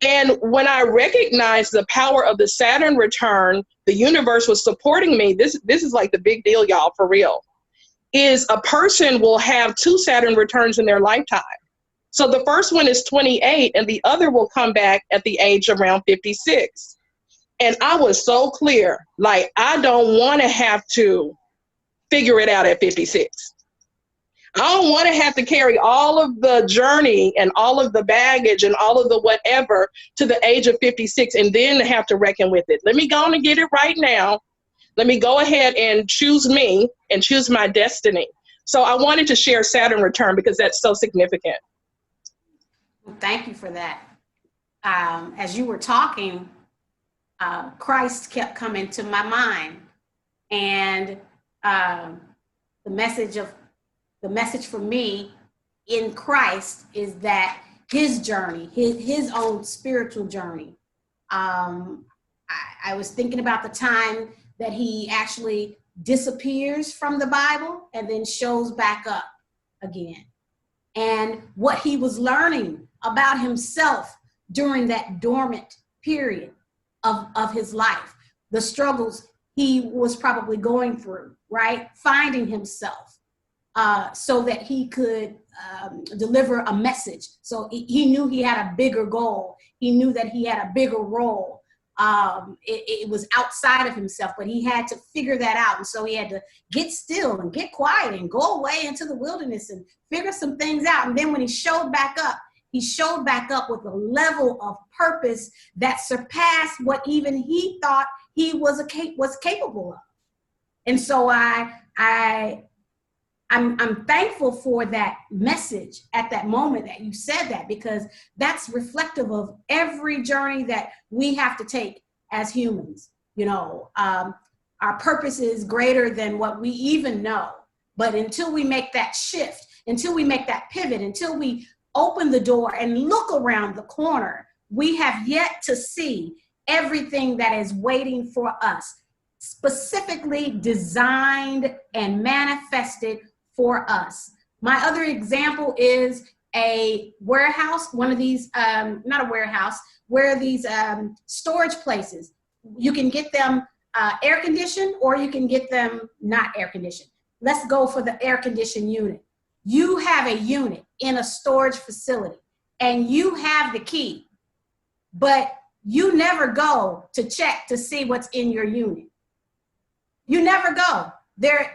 And when I recognized the power of the Saturn return, the universe was supporting me. This is like the big deal, y'all, for real, is a person will have 2 Saturn returns in their lifetime. So the first one is 28 and the other will come back at the age around 56. And I was so clear, like, I don't want to have to figure it out at 56. I don't want to have to carry all of the journey and all of the baggage and all of the whatever to the age of 56 and then have to reckon with it. Let me go on and get it right now. Let me go ahead and choose me and choose my destiny. So I wanted to share Saturn return because that's so significant. Thank you for that. As you were talking, Christ kept coming to my mind, and the message for me in Christ is that his journey, his own spiritual journey. I was thinking about the time that he actually disappears from the Bible and then shows back up again, and what he was learning about himself during that dormant period of his life, the struggles he was probably going through, right? Finding himself so that he could deliver a message. So he knew he had a bigger goal. He knew that he had a bigger role. It was outside of himself, but he had to figure that out. And so he had to get still and get quiet and go away into the wilderness and figure some things out. And then when he showed back up with a level of purpose that surpassed what even he thought he was capable of. And so I'm thankful for that message at that moment that you said that, because that's reflective of every journey that we have to take as humans. Our purpose is greater than what we even know. But until we make that shift, until we make that pivot, until we open the door and look around the corner, we have yet to see everything that is waiting for us, specifically designed and manifested for us. My other example is a warehouse, one of these, not a warehouse, where these storage places, you can get them air conditioned or you can get them not air conditioned. Let's go for the air conditioned unit. You have a unit in a storage facility and you have the key, but you never go to check to see what's in your unit. You never go. There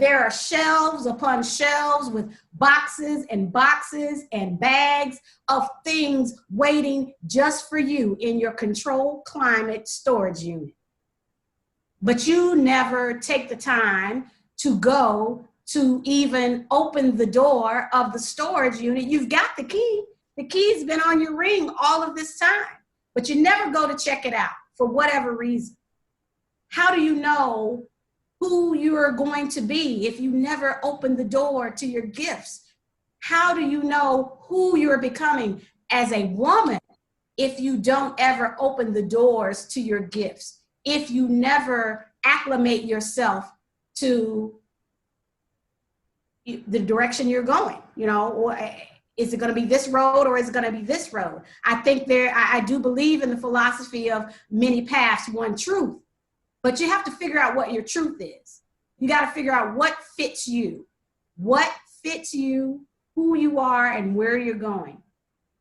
are shelves upon shelves with boxes and bags of things waiting just for you in your controlled climate storage unit. But you never take the time to go to even open the door of the storage unit. You've got the key. The key's been on your ring all of this time, but you never go to check it out for whatever reason. How do you know who you are going to be if you never open the door to your gifts? How do you know who you're becoming as a woman if you don't ever open the doors to your gifts? If you never acclimate yourself to, the direction you're going, you know, or is it going to be this road or is it going to be this road? I think I do believe in the philosophy of many paths, one truth, but you have to figure out what your truth is. You got to figure out what fits you, who you are and where you're going.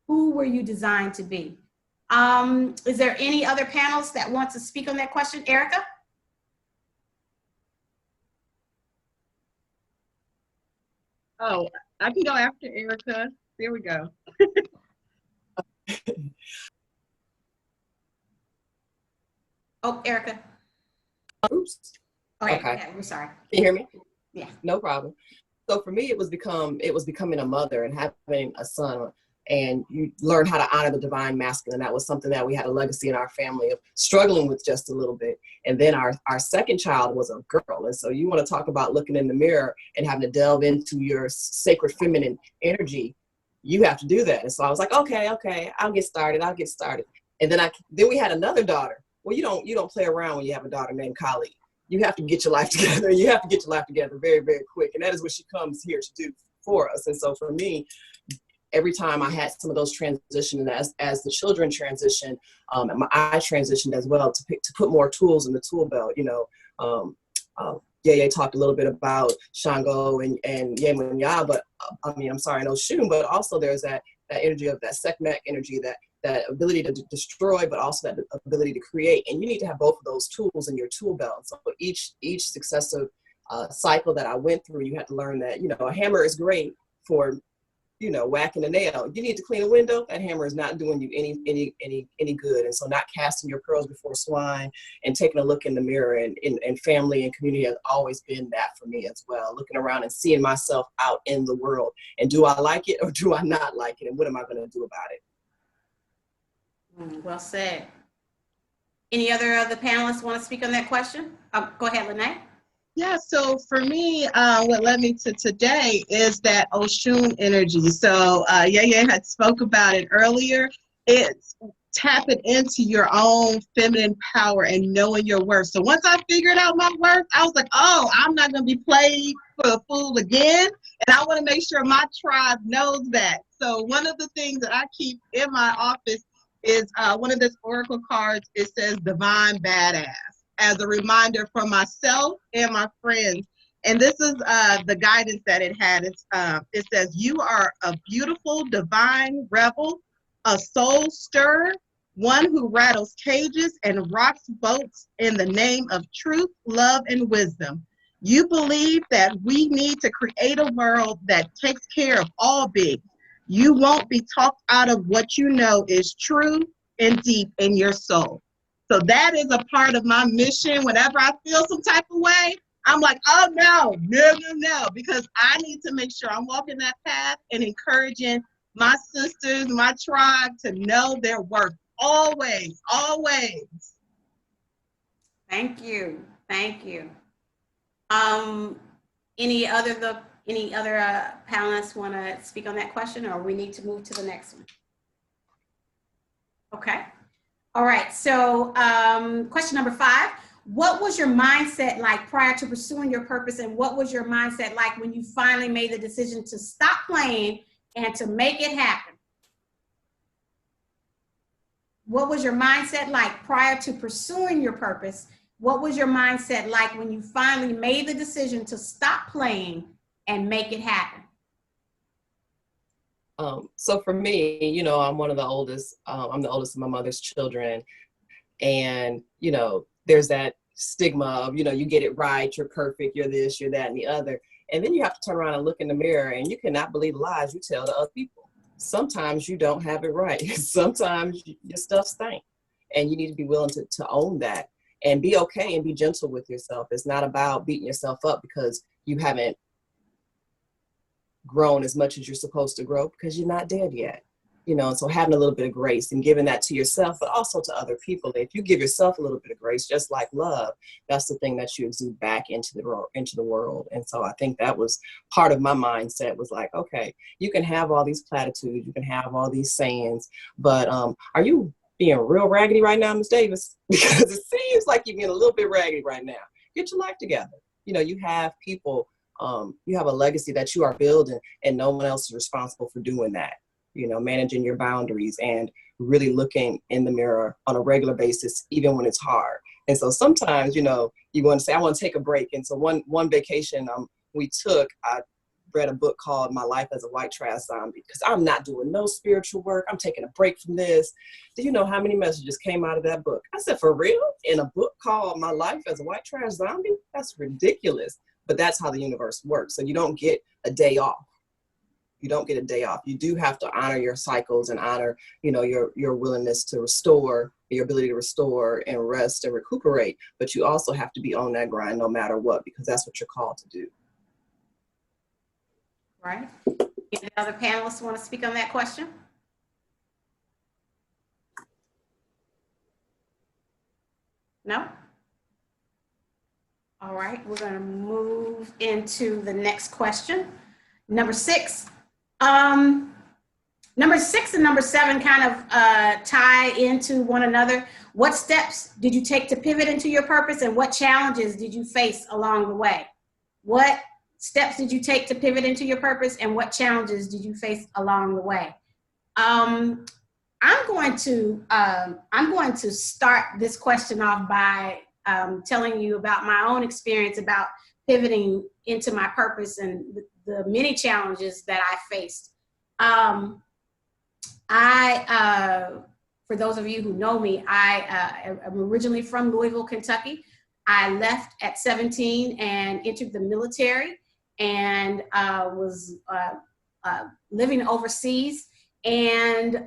Who were you designed to be? Is there any other panelists that want to speak on that question? Erika? Oh, I can go after Erika. There we go. Oh, Erika. Oops. Okay. We're sorry. Can you hear me? Yeah. No problem. So for me, it was becoming a mother and having a son, and you learn how to honor the divine masculine. That was something that we had a legacy in our family of struggling with just a little bit. And then our second child was a girl. And so you want to talk about looking in the mirror and having to delve into your sacred feminine energy. You have to do that. And so I was like, okay, I'll get started. And then we had another daughter. Well, you don't play around when you have a daughter named Kali. You have to get your life together. You have to get your life together very, very quick. And that is what she comes here to do for us. And so for me, every time I had some of those transitions, and as the children transitioned, I transitioned as well to put more tools in the tool belt. You know, Yaya talked a little bit about Shango and Yemun Ya, but I'm sorry, no Oshun, but also there's that energy of that Sekhmet energy, that ability to destroy, but also that ability to create. And you need to have both of those tools in your tool belt. So each successive cycle that I went through, you had to learn that, you know, a hammer is great for, you know, whacking a nail. You need to clean a window. That hammer is not doing you any good. And so not casting your pearls before swine and taking a look in the mirror, and family and community has always been that for me as well. Looking around and seeing myself out in the world. And do I like it or do I not like it? And what am I going to do about it? Well said. Any other of the panelists want to speak on that question? Go ahead, Lanae. Yeah, so for me, what led me to today is that Oshun energy. So Yaya had spoke about it earlier. It's tapping into your own feminine power and knowing your worth. So once I figured out my worth, I was like, oh, I'm not going to be played for a fool again. And I want to make sure my tribe knows that. So one of the things that I keep in my office is one of those oracle cards. It says Divine Badass, as a reminder for myself and my friends. And this is the guidance that it had. It says, you are a beautiful divine rebel, a soul stirrer, one who rattles cages and rocks boats in the name of truth, love, and wisdom. You believe that we need to create a world that takes care of all beings. You won't be talked out of what you know is true and deep in your soul. So that is a part of my mission. Whenever I feel some type of way, I'm like, oh no, because I need to make sure I'm walking that path and encouraging my sisters, my tribe to know their worth. Always, always. Thank you. Any other panelists want to speak on that question, or we need to move to the next one? Okay. All right. So question number 5. What was your mindset like prior to pursuing your purpose, and what was your mindset like when you finally made the decision to stop playing and to make it happen? What was your mindset like prior to pursuing your purpose? What was your mindset like when you finally made the decision to stop playing and make it happen? So for me, you know, I'm one of the oldest. I'm the oldest of my mother's children. And, you know, there's that stigma of, you know, you get it right, you're perfect, you're this, you're that, and the other. And then you have to turn around and look in the mirror, and you cannot believe the lies you tell to other people. Sometimes you don't have it right. Sometimes your stuff stinks. And you need to be willing to own that and be okay and be gentle with yourself. It's not about beating yourself up because you haven't grown as much as you're supposed to grow, because you're not dead yet. You know, so having a little bit of grace and giving that to yourself, but also to other people. If you give yourself a little bit of grace, just like love, that's the thing that you exude back into the world. And so I think that was part of my mindset, was like, okay, you can have all these platitudes, you can have all these sayings, but are you being real raggedy right now, Ms. Davis? Because it seems like you're being a little bit raggedy right now. Get your life together. You know, you have people you have a legacy that you are building, and no one else is responsible for doing that. You know, managing your boundaries and really looking in the mirror on a regular basis, even when it's hard. And so sometimes, you know, you want to say, I want to take a break. And so one vacation we took, I read a book called My Life as a White Trash Zombie, because I'm not doing no spiritual work. I'm taking a break from this. Do you know how many messages came out of that book? I said, for real? In a book called My Life as a White Trash Zombie? That's ridiculous. But that's how the universe works. So you don't get a day off. You don't get a day off. You do have to honor your cycles and honor, you know, your willingness to restore, your ability to restore and rest and recuperate. But you also have to be on that grind no matter what, because that's what you're called to do. Right. Any other panelists want to speak on that question? No? All right, we're going to move into the next question. Number 6. Number 6 and number 7 kind of tie into one another. What steps did you take to pivot into your purpose, and what challenges did you face along the way? What steps did you take to pivot into your purpose, and what challenges did you face along the way? I'm going to start this question off by telling you about my own experience about pivoting into my purpose and the many challenges that I faced. For those of you who know me, I am originally from Louisville, Kentucky. I left at 17 and entered the military, and was living overseas. And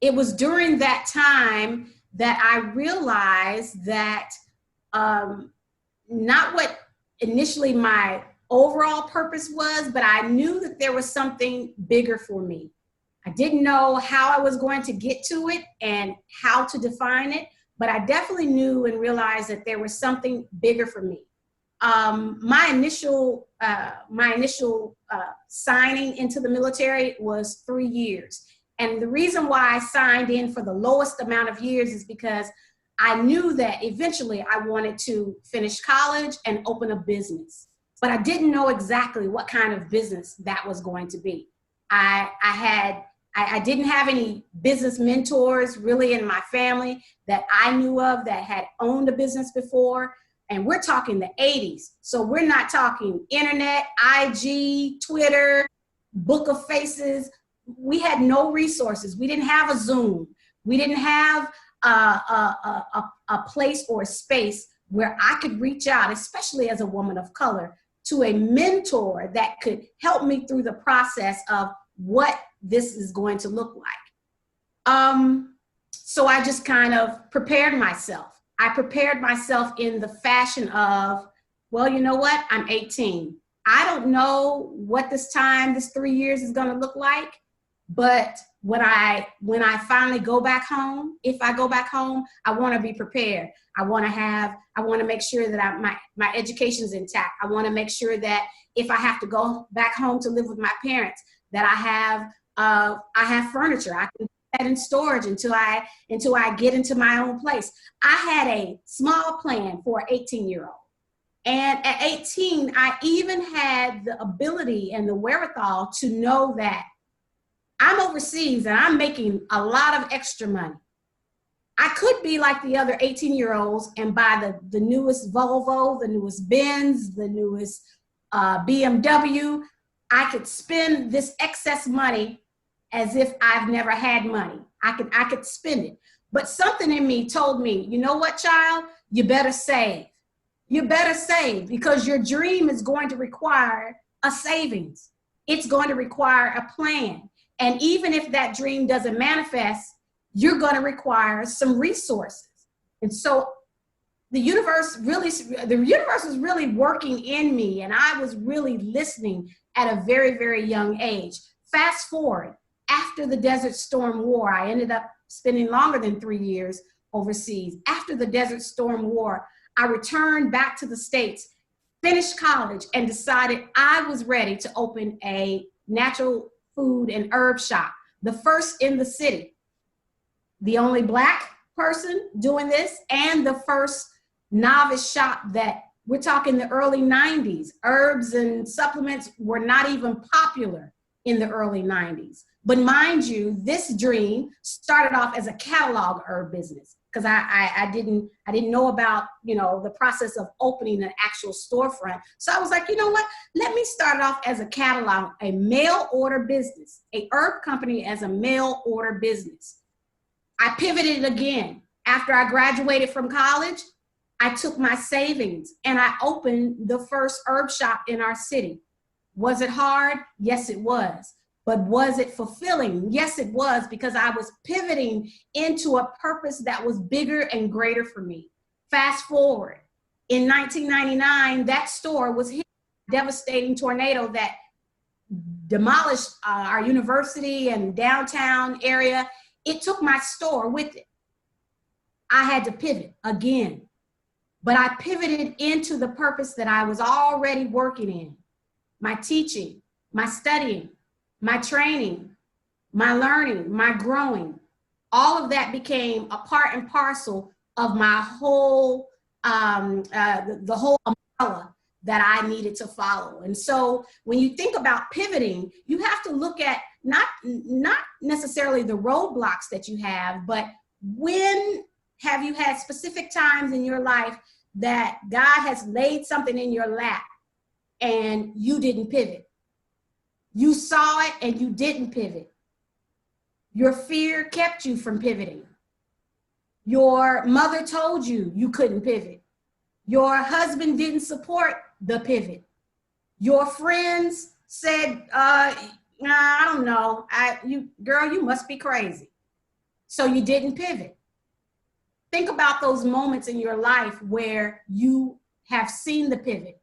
it was during that time that I realized that not what initially my overall purpose was, but I knew that there was something bigger for me. I didn't know how I was going to get to it and how to define it, but I definitely knew and realized that there was something bigger for me. My initial signing into the military was 3 years. And the reason why I signed in for the lowest amount of years is because I knew that eventually I wanted to finish college and open a business, but I didn't know exactly what kind of business that was going to be. I didn't have any business mentors really in my family that I knew of that had owned a business before. And we're talking the 80s. So we're not talking internet, IG, Twitter, book of faces. We had no resources. We didn't have a Zoom. We didn't have a place or a space where I could reach out, especially as a woman of color, to a mentor that could help me through the process of what this is going to look like. So I just kind of prepared myself. I prepared myself in the fashion of, well, you know what? I'm 18. I don't know what this 3 years is going to look like, but when I finally go back home, if I go back home, I want to be prepared. I want to make sure that my education's intact. I want to make sure that if I have to go back home to live with my parents, that I have furniture. I can put that in storage until I get into my own place. I had a small plan for an 18-year-old. And at 18, I even had the ability and the wherewithal to know that I'm overseas and I'm making a lot of extra money. I could be like the other 18-year-olds and buy the newest Volvo, the newest Benz, the newest BMW. I could spend this excess money as if I've never had money. I could spend it. But something in me told me, you know what, child? You better save. You better save, because your dream is going to require a savings. It's going to require a plan. And even if that dream doesn't manifest, you're going to require some resources. And so the universe was really working in me, and I was really listening at a very, very young age. Fast forward, after the Desert Storm War, I ended up spending longer than 3 years overseas. After the Desert Storm War, I returned back to the States, finished college, and decided I was ready to open a natural food and herb shop, the first in the city. The only Black person doing this, and the first novice shop that We're talking the early 90s. Herbs and supplements were not even popular in the early 90s. But mind you, this dream started off as a catalog herb business, because I didn't know about, you know, the process of opening an actual storefront. So I was like, you know what? Let me start it off as a catalog, a mail order business, a herb company as a mail order business. I pivoted again. After I graduated from college, I took my savings and I opened the first herb shop in our city. Was it hard? Yes, it was. But was it fulfilling? Yes, it was, because I was pivoting into a purpose that was bigger and greater for me. Fast forward, in 1999, that store was hit by a devastating tornado that demolished our university and downtown area. It took my store with it. I had to pivot again, but I pivoted into the purpose that I was already working in. My teaching, my studying, my training, my learning, my growing, all of that became a part and parcel of my whole, the whole umbrella that I needed to follow. And so when you think about pivoting, you have to look at not necessarily the roadblocks that you have, but when have you had specific times in your life that God has laid something in your lap and you didn't pivot? You saw it and you didn't pivot. Your fear kept you from pivoting. Your mother told you you couldn't pivot. Your husband didn't support the pivot. Your friends said, I don't know, girl, you must be crazy. So you didn't pivot. Think about those moments in your life where you have seen the pivot.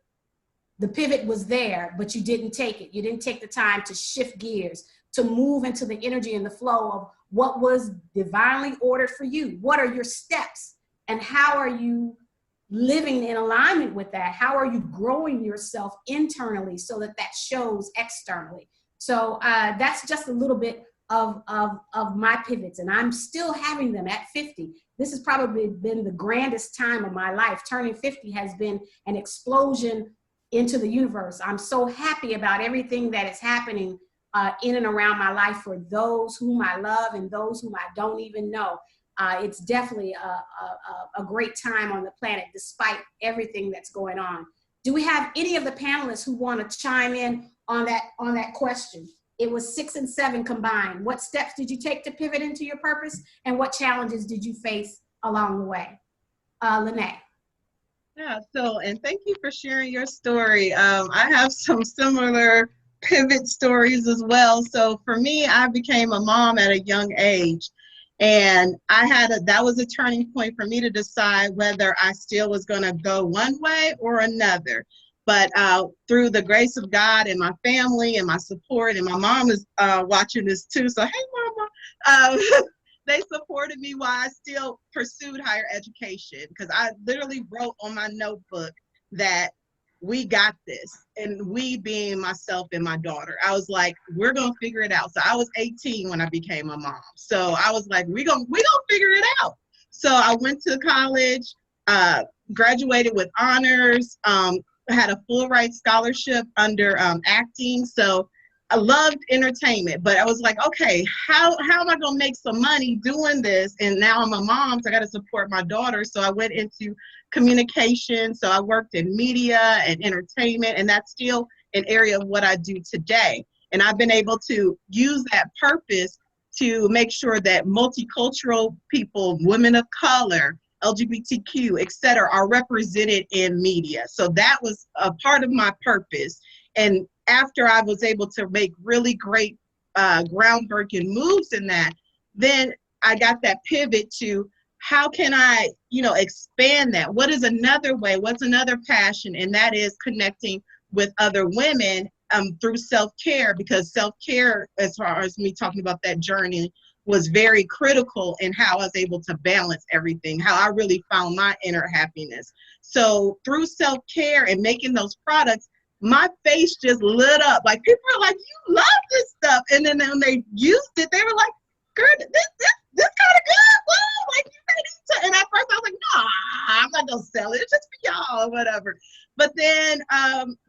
The pivot was there, but you didn't take it. You didn't take the time to shift gears, to move into the energy and the flow of what was divinely ordered for you. What are your steps? And how are you living in alignment with that? How are you growing yourself internally so that that shows externally? So that's just a little bit of my pivots, and I'm still having them at 50. This has probably been the grandest time of my life. Turning 50 has been an explosion into the universe. I'm so happy about everything that is happening in and around my life for those whom I love and those whom I don't even know. It's definitely a great time on the planet, despite everything that's going on. Do we have any of the panelists who want to chime in on that question? It was 6 and 7 combined. What steps did you take to pivot into your purpose, and what challenges did you face along the way? Lanae. Yeah, so, and thank you for sharing your story. I have some similar pivot stories as well. So for me, I became a mom at a young age, and that was a turning point for me to decide whether I still was going to go one way or another. But through the grace of God and my family and my support, and my mom is watching this too, so hey mama, they supported me while I still pursued higher education, because I literally wrote on my notebook that we got this, and we being myself and my daughter. I was like, we're gonna figure it out. So I was 18 when I became a mom. So I was like, we gonna figure it out. So I went to college, graduated with honors, had a full ride scholarship under acting. So I loved entertainment, but I was like, okay, how am I gonna make some money doing this? And now I'm a mom, so I gotta support my daughter. So I went into communication. So I worked in media and entertainment, and that's still an area of what I do today. And I've been able to use that purpose to make sure that multicultural people, women of color, LGBTQ, et cetera, are represented in media. So that was a part of my purpose. And after I was able to make really great groundbreaking moves in that, then I got that pivot to how can I, expand that? What is another way? What's another passion? And that is connecting with other women through self-care, because self-care, as far as me talking about that journey, was very critical in how I was able to balance everything, how I really found my inner happiness. So through self-care and making those products, my face just lit up. Like, people are like, you love this stuff. And then when they used it, they were like, girl, this kind of good. Whoa, like, you ready to? And at first I was like, nah, I'm not not gonna sell it. It's just for y'all or whatever. But then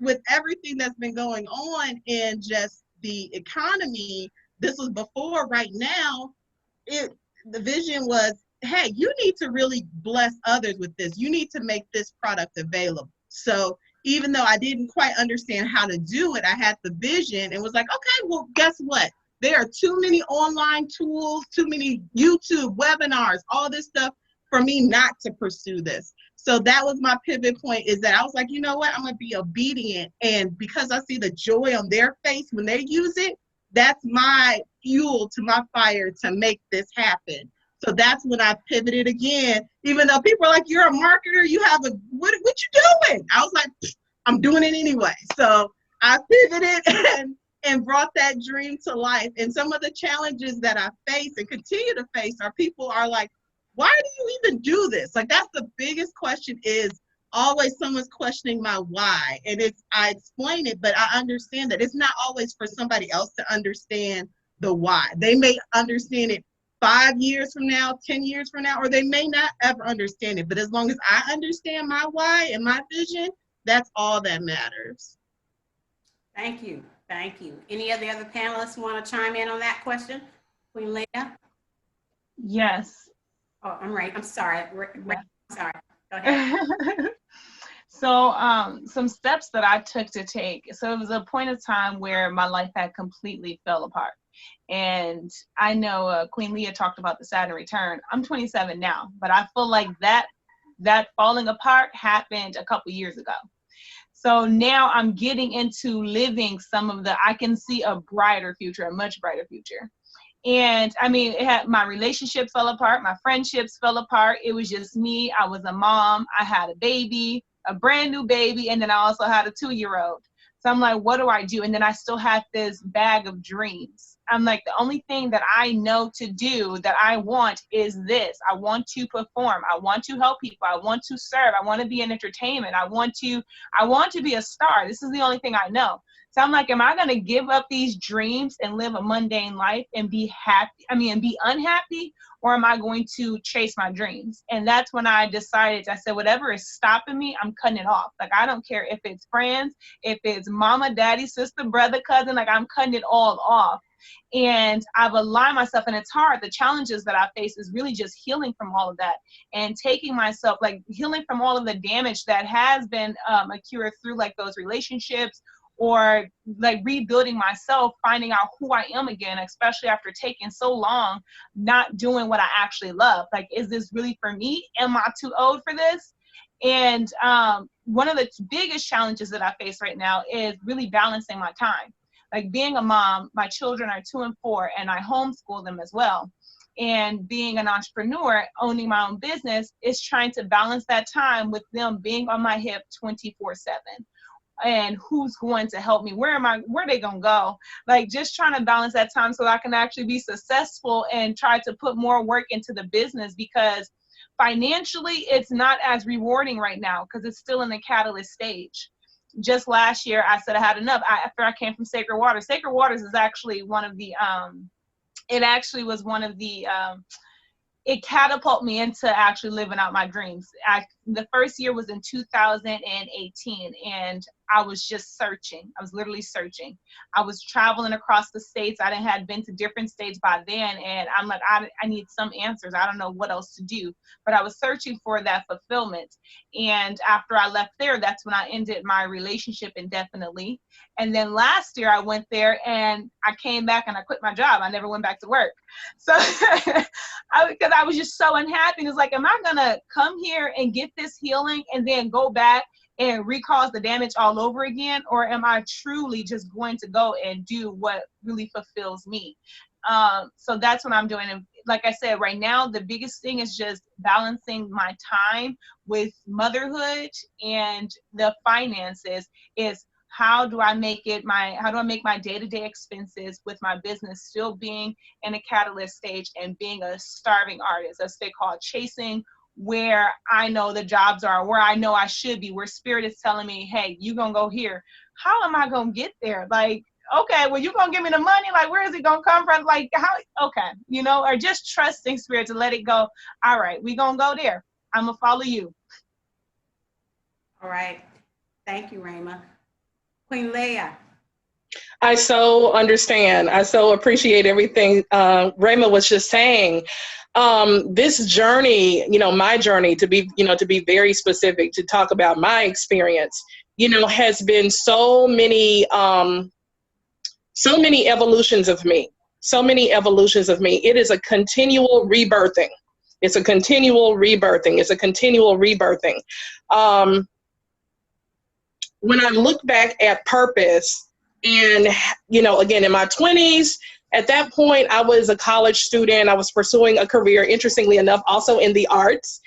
with everything that's been going on in just the economy, this was before. Right now, the vision was, hey, you need to really bless others with this. You need to make this product available. So even though I didn't quite understand how to do it, I had the vision and was like, okay, well, guess what? There are too many online tools, too many YouTube webinars, all this stuff for me not to pursue this. So that was my pivot point, is that I was like, you know what? I'm going to be obedient. And because I see the joy on their face when they use it, that's my fuel to my fire to make this happen. So that's when I pivoted again, even though people are like, you're a marketer, you have a, what you doing? I was like, I'm doing it anyway. So I pivoted and brought that dream to life. And some of the challenges that I face and continue to face are people are like, why do you even do this? Like, that's the biggest question, is always someone's questioning my why. And I explain it, but I understand that it's not always for somebody else to understand the why. They may understand it 5 years from now, 10 years from now, or they may not ever understand it. But as long as I understand my why and my vision, that's all that matters. Thank you. Thank you. Any of the other panelists want to chime in on that question? Queen Leia? Yes. Oh, I'm right. I'm sorry. I'm sorry. Go ahead. So some steps that I took to take. So it was a point of time where my life had completely fell apart. And I know Queen Leia talked about the Saturn Return. I'm 27 now, but I feel like that falling apart happened a couple years ago. So now I'm getting into living some of I can see a brighter future, a much brighter future. And I mean, my relationship fell apart, my friendships fell apart. It was just me. I was a mom. I had a baby, a brand new baby, and then I also had a 2-year-old. So I'm like, what do I do? And then I still had this bag of dreams. I'm like, the only thing that I know to do that I want is this. I want to perform. I want to help people. I want to serve. I want to be in entertainment. I want to be a star. This is the only thing I know. So I'm like, am I going to give up these dreams and live a mundane life and be happy? And be unhappy? Or am I going to chase my dreams? And that's when I decided, I said, whatever is stopping me, I'm cutting it off. Like, I don't care if it's friends, if it's mama, daddy, sister, brother, cousin, like, I'm cutting it all off. And I've aligned myself, and it's hard. The challenges that I face is really just healing from all of that and taking myself, like, healing from all of the damage that has been occurred through, like, those relationships, or like rebuilding myself, finding out who I am again, especially after taking so long not doing what I actually love. Like, is this really for me? Am I too old for this? And one of the biggest challenges that I face right now is really balancing my time. Like, being a mom, my children are 2 and 4, and I homeschool them as well. And being an entrepreneur, owning my own business, is trying to balance that time with them being on my hip 24/7. And who's going to help me? Where are they going to go? Like, just trying to balance that time so I can actually be successful and try to put more work into the business, because financially it's not as rewarding right now because it's still in the catalyst stage. Just last year, I said I had enough. After I came from Sacred Waters. Sacred Waters is actually one of the, it catapulted me into actually living out my dreams. The first year was in 2018, and I was just searching. I was literally searching. I was traveling across the states. I had been to different states by then, and I'm like, I need some answers. I don't know what else to do. But I was searching for that fulfillment. And after I left there, that's when I ended my relationship indefinitely. And then last year I went there and I came back and I quit my job. I never went back to work. So because I was just so unhappy. It's like, am I going to come here and get this healing and then go back and recause the damage all over again? Or am I truly just going to go and do what really fulfills me? So that's what I'm doing. And like I said, right now, the biggest thing is just balancing my time with motherhood and the finances. Is how do I make my day-to-day expenses with my business still being in a catalyst stage and being a starving artist, as they call it, chasing where I know the jobs are, where I know I should be, where spirit is telling me, hey, you gonna go here. How am I gonna get there? Like, okay, well, you gonna give me the money? Like, where is it gonna come from? Like, how? Okay, or just trusting spirit to let it go. All right, we gonna go there. I'm gonna follow you. All right. Thank you, Rhema. Queen Leia. I so understand. I so appreciate everything Rhema was just saying. This journey, my journey, to be very specific, to talk about my experience, has been so many evolutions of me. So many evolutions of me. It is a continual rebirthing. It's a continual rebirthing. It's a continual rebirthing. When I look back at purpose, and, again, in my 20s, at that point, I was a college student. I was pursuing a career, interestingly enough, also in the arts,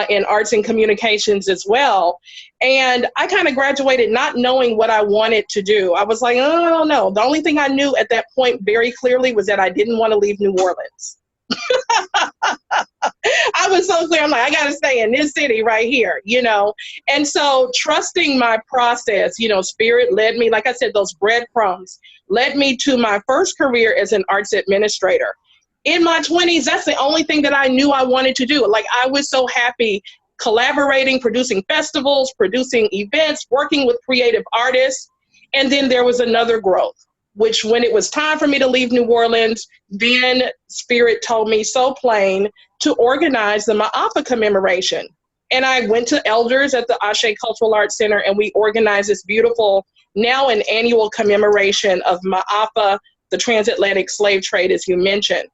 in arts and communications as well. And I kind of graduated not knowing what I wanted to do. I was like, oh, I don't know. The only thing I knew at that point very clearly was that I didn't want to leave New Orleans. I was so clear. I'm like, I got to stay in this city right here, And so trusting my process, Spirit led me, like I said, those breadcrumbs led me to my first career as an arts administrator. In my 20s, that's the only thing that I knew I wanted to do. Like, I was so happy collaborating, producing festivals, producing events, working with creative artists. And then there was another growth, which when it was time for me to leave New Orleans, then Spirit told me so plain to organize the Ma'afa commemoration. And I went to elders at the Ashe Cultural Arts Center, and we organized this beautiful, now an annual commemoration of Ma'afa, the transatlantic slave trade, as you mentioned.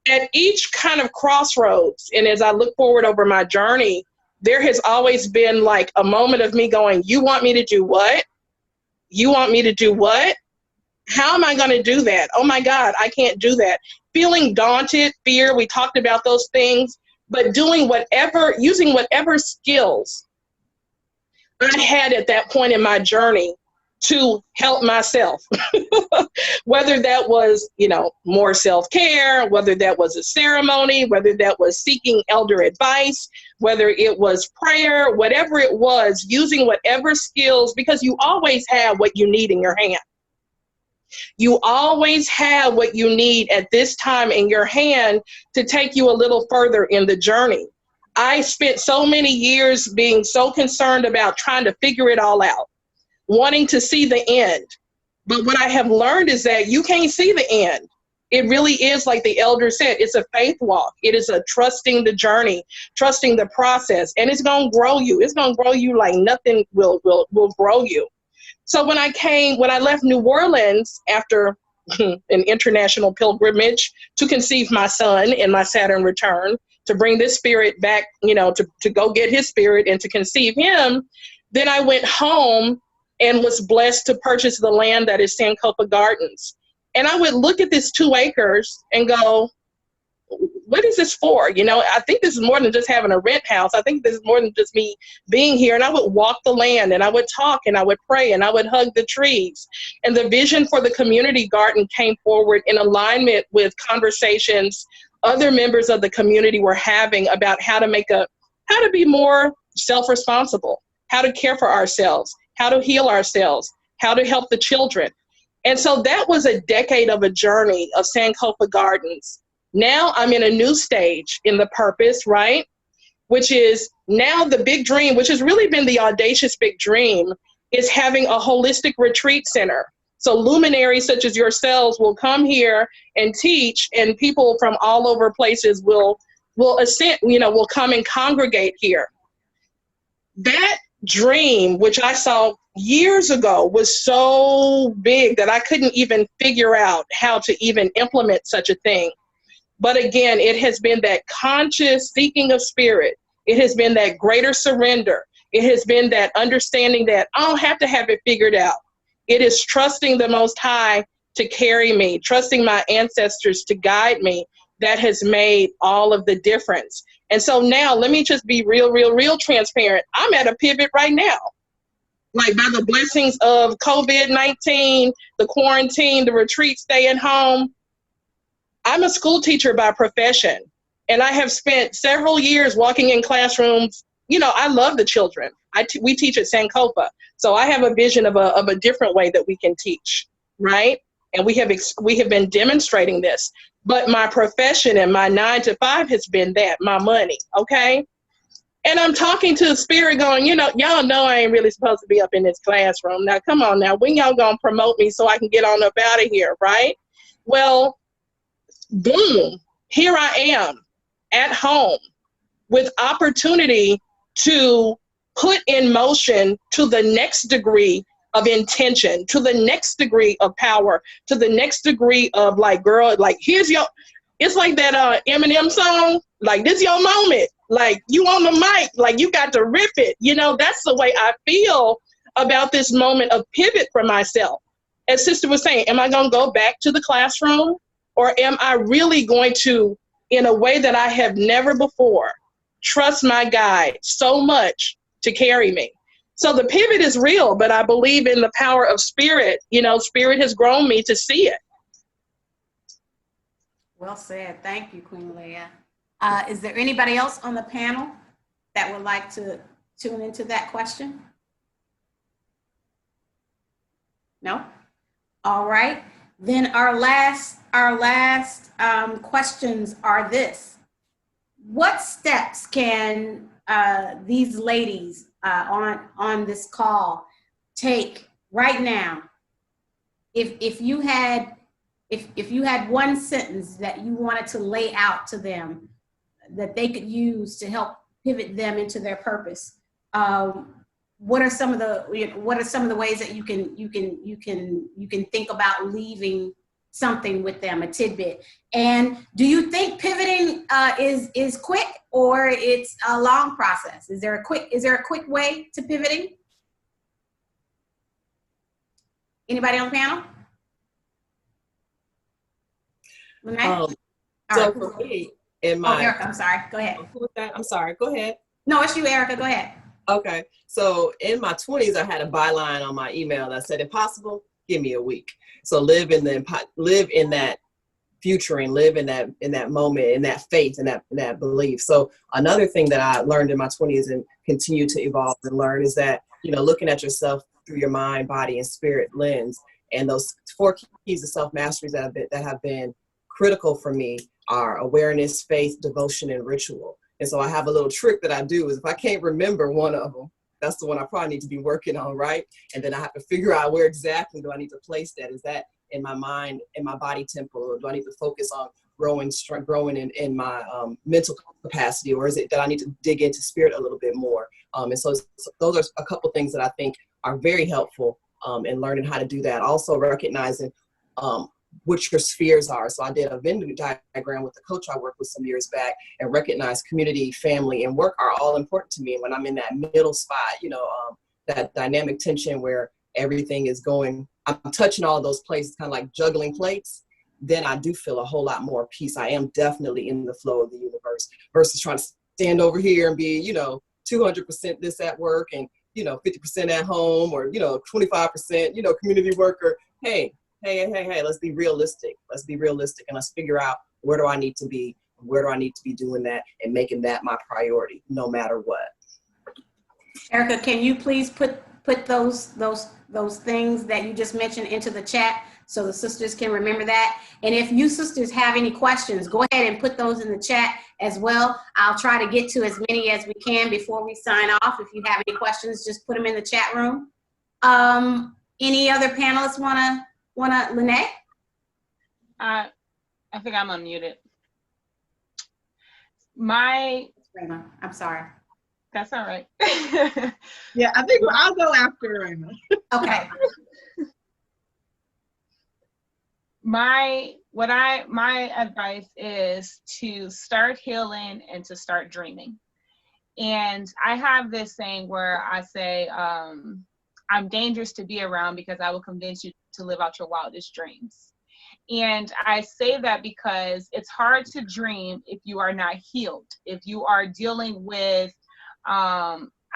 At each kind of crossroads, and as I look forward over my journey, there has always been like a moment of me going, you want me to do what? You want me to do what? How am I going to do that? Oh my God, I can't do that. Feeling daunted, fear, we talked about those things, but using whatever skills I had at that point in my journey to help myself, whether that was, more self-care, whether that was a ceremony, whether that was seeking elder advice, whether it was prayer, whatever it was, using whatever skills, because you always have what you need in your hand. You always have what you need at this time in your hand to take you a little further in the journey. I spent so many years being so concerned about trying to figure it all out, wanting to see the end. But what I have learned is that you can't see the end. It really is, like the elder said, it's a faith walk. It is a trusting the journey, trusting the process, and it's going to grow you. It's going to grow you like nothing will grow you. So when I left New Orleans after an international pilgrimage to conceive my son in my Saturn return, to bring this spirit back, to go get his spirit and to conceive him, then I went home and was blessed to purchase the land that is Sankofa Gardens. And I would look at this 2 acres and go, what is this for? I think this is more than just having a rent house. I think this is more than just me being here. And I would walk the land and I would talk and I would pray and I would hug the trees. And the vision for the community garden came forward in alignment with conversations other members of the community were having about how to be more self-responsible, how to care for ourselves, how to heal ourselves, how to help the children. And so that was a decade of a journey of Sankofa Gardens. Now I'm in a new stage in the purpose, right? Which is now the big dream, which has really been the audacious big dream, is having a holistic retreat center. So luminaries such as yourselves will come here and teach, and people from all over places will come and congregate here. That dream, which I saw years ago, was so big that I couldn't even figure out how to even implement such a thing. But again, it has been that conscious seeking of spirit. It has been that greater surrender. It has been that understanding that I don't have to have it figured out. It is trusting the Most High to carry me, trusting my ancestors to guide me, that has made all of the difference. And so now let me just be real transparent. I'm at a pivot right now. Like, by the blessings of COVID-19, the quarantine, the retreat, staying home, I'm a school teacher by profession, and I have spent several years walking in classrooms. I love the children. We teach at Sankofa, so I have a vision of a different way that we can teach, right? And we have been demonstrating this. But my profession and my 9 to 5 has been that, my money, okay? And I'm talking to the spirit going, y'all know I ain't really supposed to be up in this classroom. Now, come on now. When y'all going to promote me so I can get on up out of here, right? Well, boom, here I am at home with opportunity to put in motion to the next degree of intention, to the next degree of power, to the next degree of like, girl, like it's like that Eminem song, like this your moment, like you on the mic, like you got to rip it. That's the way I feel about this moment of pivot for myself. As Sister was saying, am I gonna go back to the classroom, or am I really going to, in a way that I have never before, trust my guide so much to carry me? So the pivot is real, but I believe in the power of spirit. Spirit has grown me to see it. Well said. Thank you, Queen Leia. Is there anybody else on the panel that would like to tune into that question? No? All right. Then our last questions are this. What steps can these ladies on this call take right now? If you had one sentence that you wanted to lay out to them that they could use to help pivot them into their purpose, what are some of the ways that you can think about leaving something with them, a tidbit? And do you think pivoting is quick, or it's a long process? Is there a quick way to pivoting? Anybody on the panel? So right. for me, in my Erika, I'm sorry. Go ahead. I'm sorry. Go ahead. No, it's you, Erika. Go ahead. Okay. So in my 20s, I had a byline on my email that said, "If possible, give me a week." So live in that future and live in that moment, in that faith, and that belief. So another thing that I learned in my 20s and continue to evolve and learn is that, looking at yourself through your mind, body, and spirit lens, and those 4 keys of self-mastery that have been critical for me are awareness, faith, devotion, and ritual. And so I have a little trick that I do is if I can't remember one of them, that's the one I probably need to be working on, right? And then I have to figure out where exactly do I need to place that. Is that in my mind, in my body temple, or do I need to focus on growing in my mental capacity, or is it that I need to dig into spirit a little bit more? And so those are a couple things that I think are very helpful in learning how to do that. Also recognizing what your spheres are. So I did a Venn diagram with the coach I worked with some years back, and recognized community, family, and work are all important to me. And when I'm in that middle spot, that dynamic tension where everything is going, I'm touching all those places, kind of like juggling plates, then I do feel a whole lot more peace. I am definitely in the flow of the universe versus trying to stand over here and be, 200% this at work and, 50% at home, or, 25%, community worker. Hey, let's be realistic. And let's figure out where do I need to be doing that and making that my priority no matter what. Erika, can you please put those things that you just mentioned into the chat so the sisters can remember that? And if you sisters have any questions, go ahead and put those in the chat as well. I'll try to get to as many as we can before we sign off. If you have any questions, just put them in the chat room. Any other panelists wanna Lanae? I think I'm unmuted. I'm sorry. That's all right. Yeah, I think I'll go after Rhema. Okay. My advice is to start healing and to start dreaming. And I have this saying where I say, I'm dangerous to be around because I will convince you to live out your wildest dreams. And I say that because it's hard to dream if you are not healed, if you are dealing with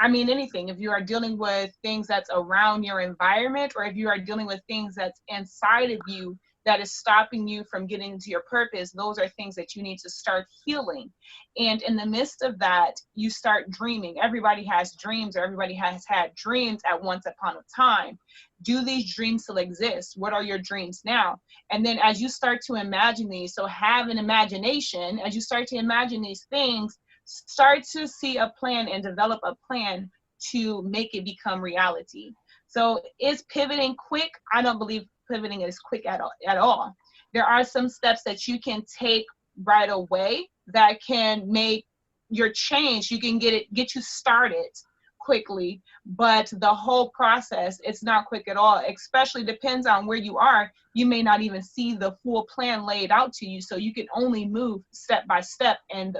anything, if you are dealing with things that's around your environment, or if you are dealing with things that's inside of you that is stopping you from getting to your purpose, those are things that you need to start healing. And in the midst of that, you start dreaming. Everybody has dreams, or everybody has had dreams at once upon a time. Do these dreams still exist? What are your dreams now? And then as you start to imagine these, so have an imagination, as you start to imagine these things, start to see a plan and develop a plan to make it become reality. So is pivoting quick? I don't believe pivoting is quick at all. There are some steps that you can take right away that can make your change. You can get you started quickly, but the whole process, it's not quick at all. Especially depends on where you are. You may not even see the full plan laid out to you, so you can only move step by step and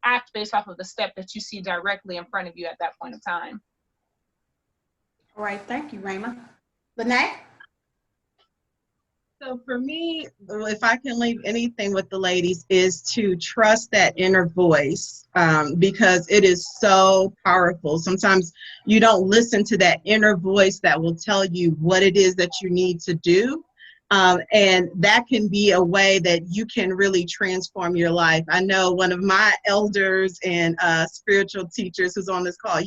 act based off of the step that you see directly in front of you at that point of time. All right, thank you, Rhema. Lanae? So for me, if I can leave anything with the ladies, is to trust that inner voice, because it is so powerful. Sometimes you don't listen to that inner voice that will tell you what it is that you need to do. And that can be a way that you can really transform your life. I know one of my elders and spiritual teachers who's on this call,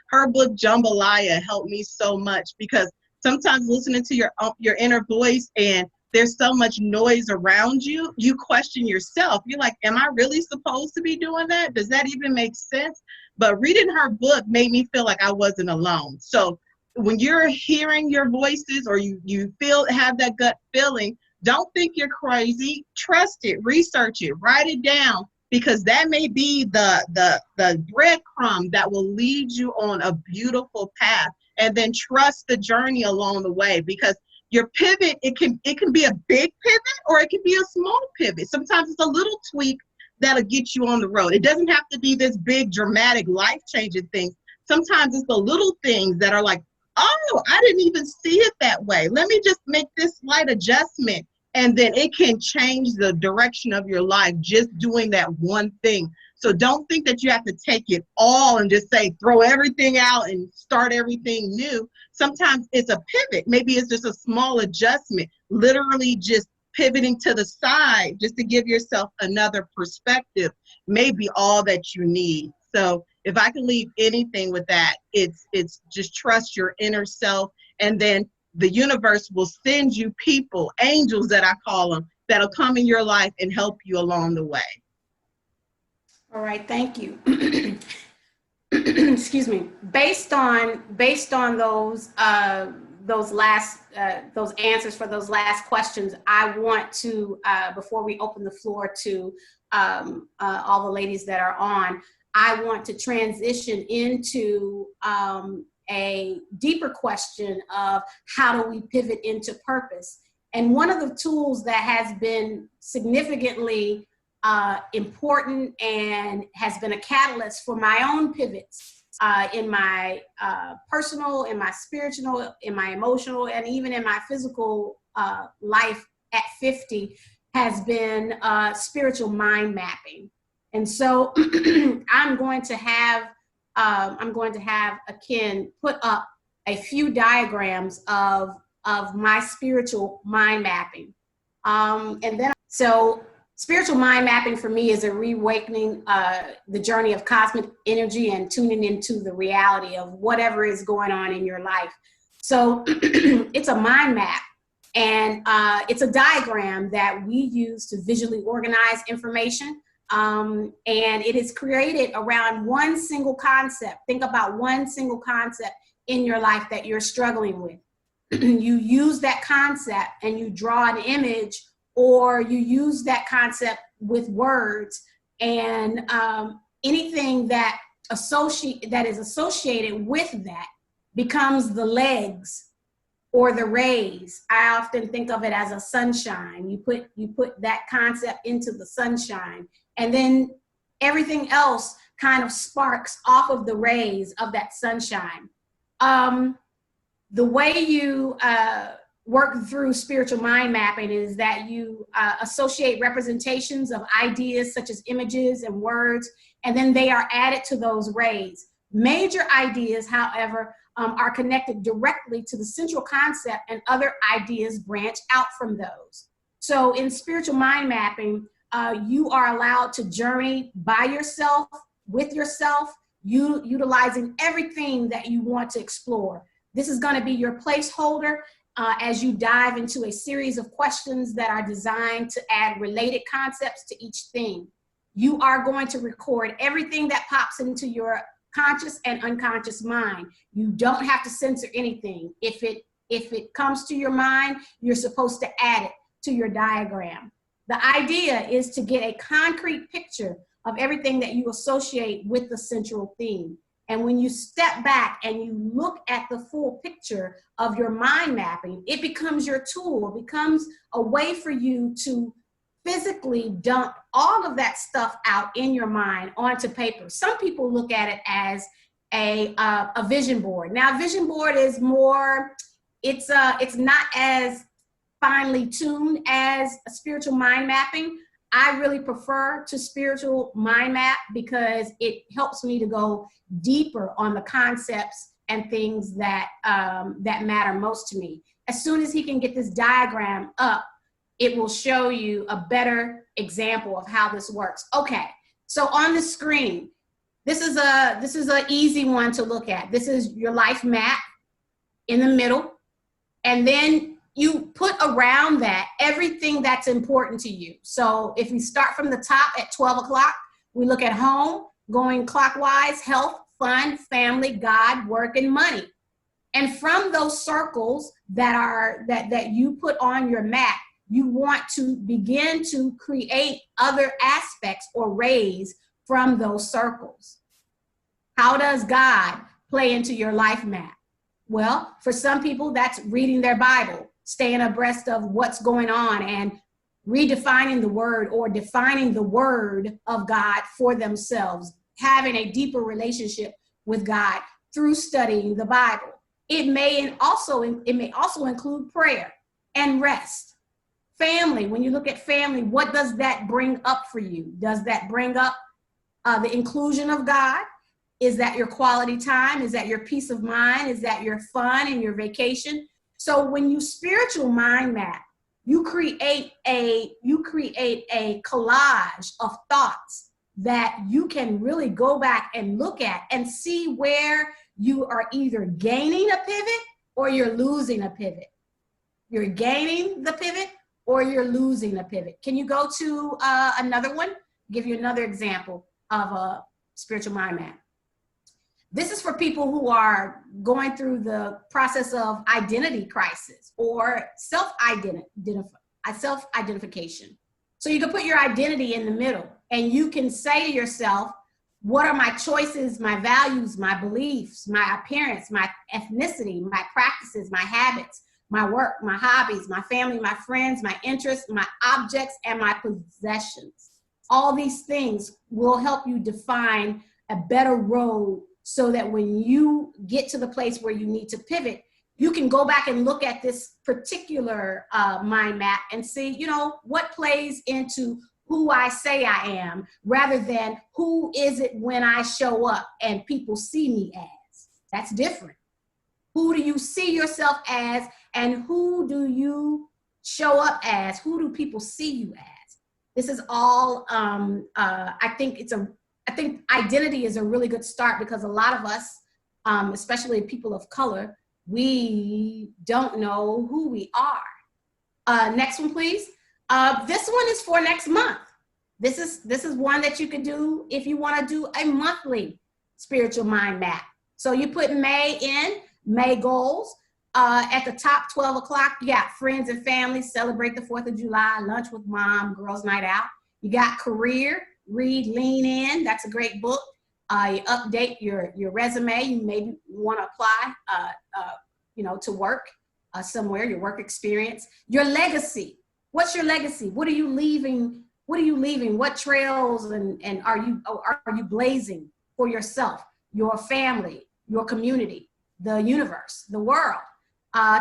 her book Jambalaya helped me so much, because sometimes listening to your inner voice and there's so much noise around you, you question yourself. You're like, am I really supposed to be doing that? Does that even make sense? But reading her book made me feel like I wasn't alone. So when you're hearing your voices, or you have that gut feeling, don't think you're crazy. Trust it, research it, write it down, because that may be the breadcrumb that will lead you on a beautiful path. And then trust the journey along the way, because your pivot, it can be a big pivot or it can be a small pivot. Sometimes it's a little tweak that'll get you on the road. It doesn't have to be this big, dramatic, life-changing thing. Sometimes it's the little things that are like, oh, I didn't even see it that way. Let me just make this slight adjustment. And then it can change the direction of your life just doing that one thing. So don't think that you have to take it all and just say, throw everything out and start everything new. Sometimes it's a pivot. Maybe it's just a small adjustment, literally just pivoting to the side just to give yourself another perspective, maybe all that you need. So if I can leave anything with that, it's just trust your inner self, and then the universe will send you people, angels that I call them, that'll come in your life and help you along the way. All right, thank you. Excuse me. Based on those answers for those last questions, I want to before we open the floor to all the ladies that are on, I want to transition into a deeper question of how do we pivot into purpose. And one of the tools that has been significantly important and has been a catalyst for my own pivots in my personal, in my spiritual, in my emotional, and even in my physical life at 50 has been spiritual mind mapping. And so I'm going to have Akin put up a few diagrams of my spiritual mind mapping. So spiritual mind mapping for me is a reawakening the journey of cosmic energy and tuning into the reality of whatever is going on in your life. So it's a mind map, and it's a diagram that we use to visually organize information. And it is created around one single concept. Think about one single concept in your life that you're struggling with. You use that concept and you draw an image, or you use that concept with words, and anything that is associated with that becomes the legs or the rays. I often think of it as a sunshine. You put that concept into the sunshine, and then everything else kind of sparks off of the rays of that sunshine. The way you work through spiritual mind mapping is that you associate representations of ideas such as images and words, and then they are added to those rays. Major ideas, however, are connected directly to the central concept, and other ideas branch out from those. So in spiritual mind mapping, you are allowed to journey by yourself, with yourself, utilizing everything that you want to explore. This is going to be your placeholder as you dive into a series of questions that are designed to add related concepts to each theme. You are going to record everything that pops into your conscious and unconscious mind. You don't have to censor anything. If it comes to your mind, you're supposed to add it to your diagram. The idea is to get a concrete picture of everything that you associate with the central theme. And when you step back and you look at the full picture of your mind mapping, it becomes your tool. It becomes a way for you to physically dump all of that stuff out in your mind onto paper. Some people look at it as a vision board. Now, a vision board is more, it's not as finely tuned as a spiritual mind mapping. I really prefer to spiritual mind map because it helps me to go deeper on the concepts and things that that matter most to me. As soon as he can get this diagram up, it will show you a better example of how this works. Okay, so on the screen, this is an easy one to look at. This is your life map in the middle, and then you put around that everything that's important to you. So if we start from the top at 12 o'clock, we look at home, going clockwise, health, fun, family, God, work, and money. And from those circles that you put on your map, you want to begin to create other aspects or rays from those circles. How does God play into your life map? Well, for some people, that's reading their Bible, staying abreast of what's going on and redefining the word or defining the word of God for themselves, having a deeper relationship with God through studying the Bible. It may also include prayer and rest. Family, when you look at family, what does that bring up for you? Does that bring up the inclusion of God? Is that your quality time? Is that your peace of mind? Is that your fun and your vacation? So when you spiritual mind map, you create a collage of thoughts that you can really go back and look at and see where you are either gaining a pivot or you're losing a pivot. You're gaining the pivot or you're losing a pivot. Can you go to another one? Give you another example of a spiritual mind map. This is for people who are going through the process of identity crisis or self-identification. So you can put your identity in the middle and you can say to yourself, what are my choices, my values, my beliefs, my appearance, my ethnicity, my practices, my habits, my work, my hobbies, my family, my friends, my interests, my objects, and my possessions. All these things will help you define a better road so that when you get to the place where you need to pivot, you can go back and look at this particular mind map and see, you know, what plays into who I say I am rather than who is it when I show up and people see me as. That's different. Who do you see yourself as and who do you show up as? Who do people see you as? This is all, I think identity is a really good start because a lot of us, especially people of color, we don't know who we are. Next one, please. This one is for next month. This is one that you can do if you want to do a monthly spiritual mind map. So you put May in, May goals. At the top, 12 o'clock, you got friends and family, celebrate the 4th of July, lunch with mom, girls night out. You got career, read Lean In. That's a great book. You update your resume. You maybe want to apply, to work somewhere, your work experience. Your legacy. What's your legacy? What are you leaving? What trails and are you blazing for yourself, your family, your community, the universe, the world?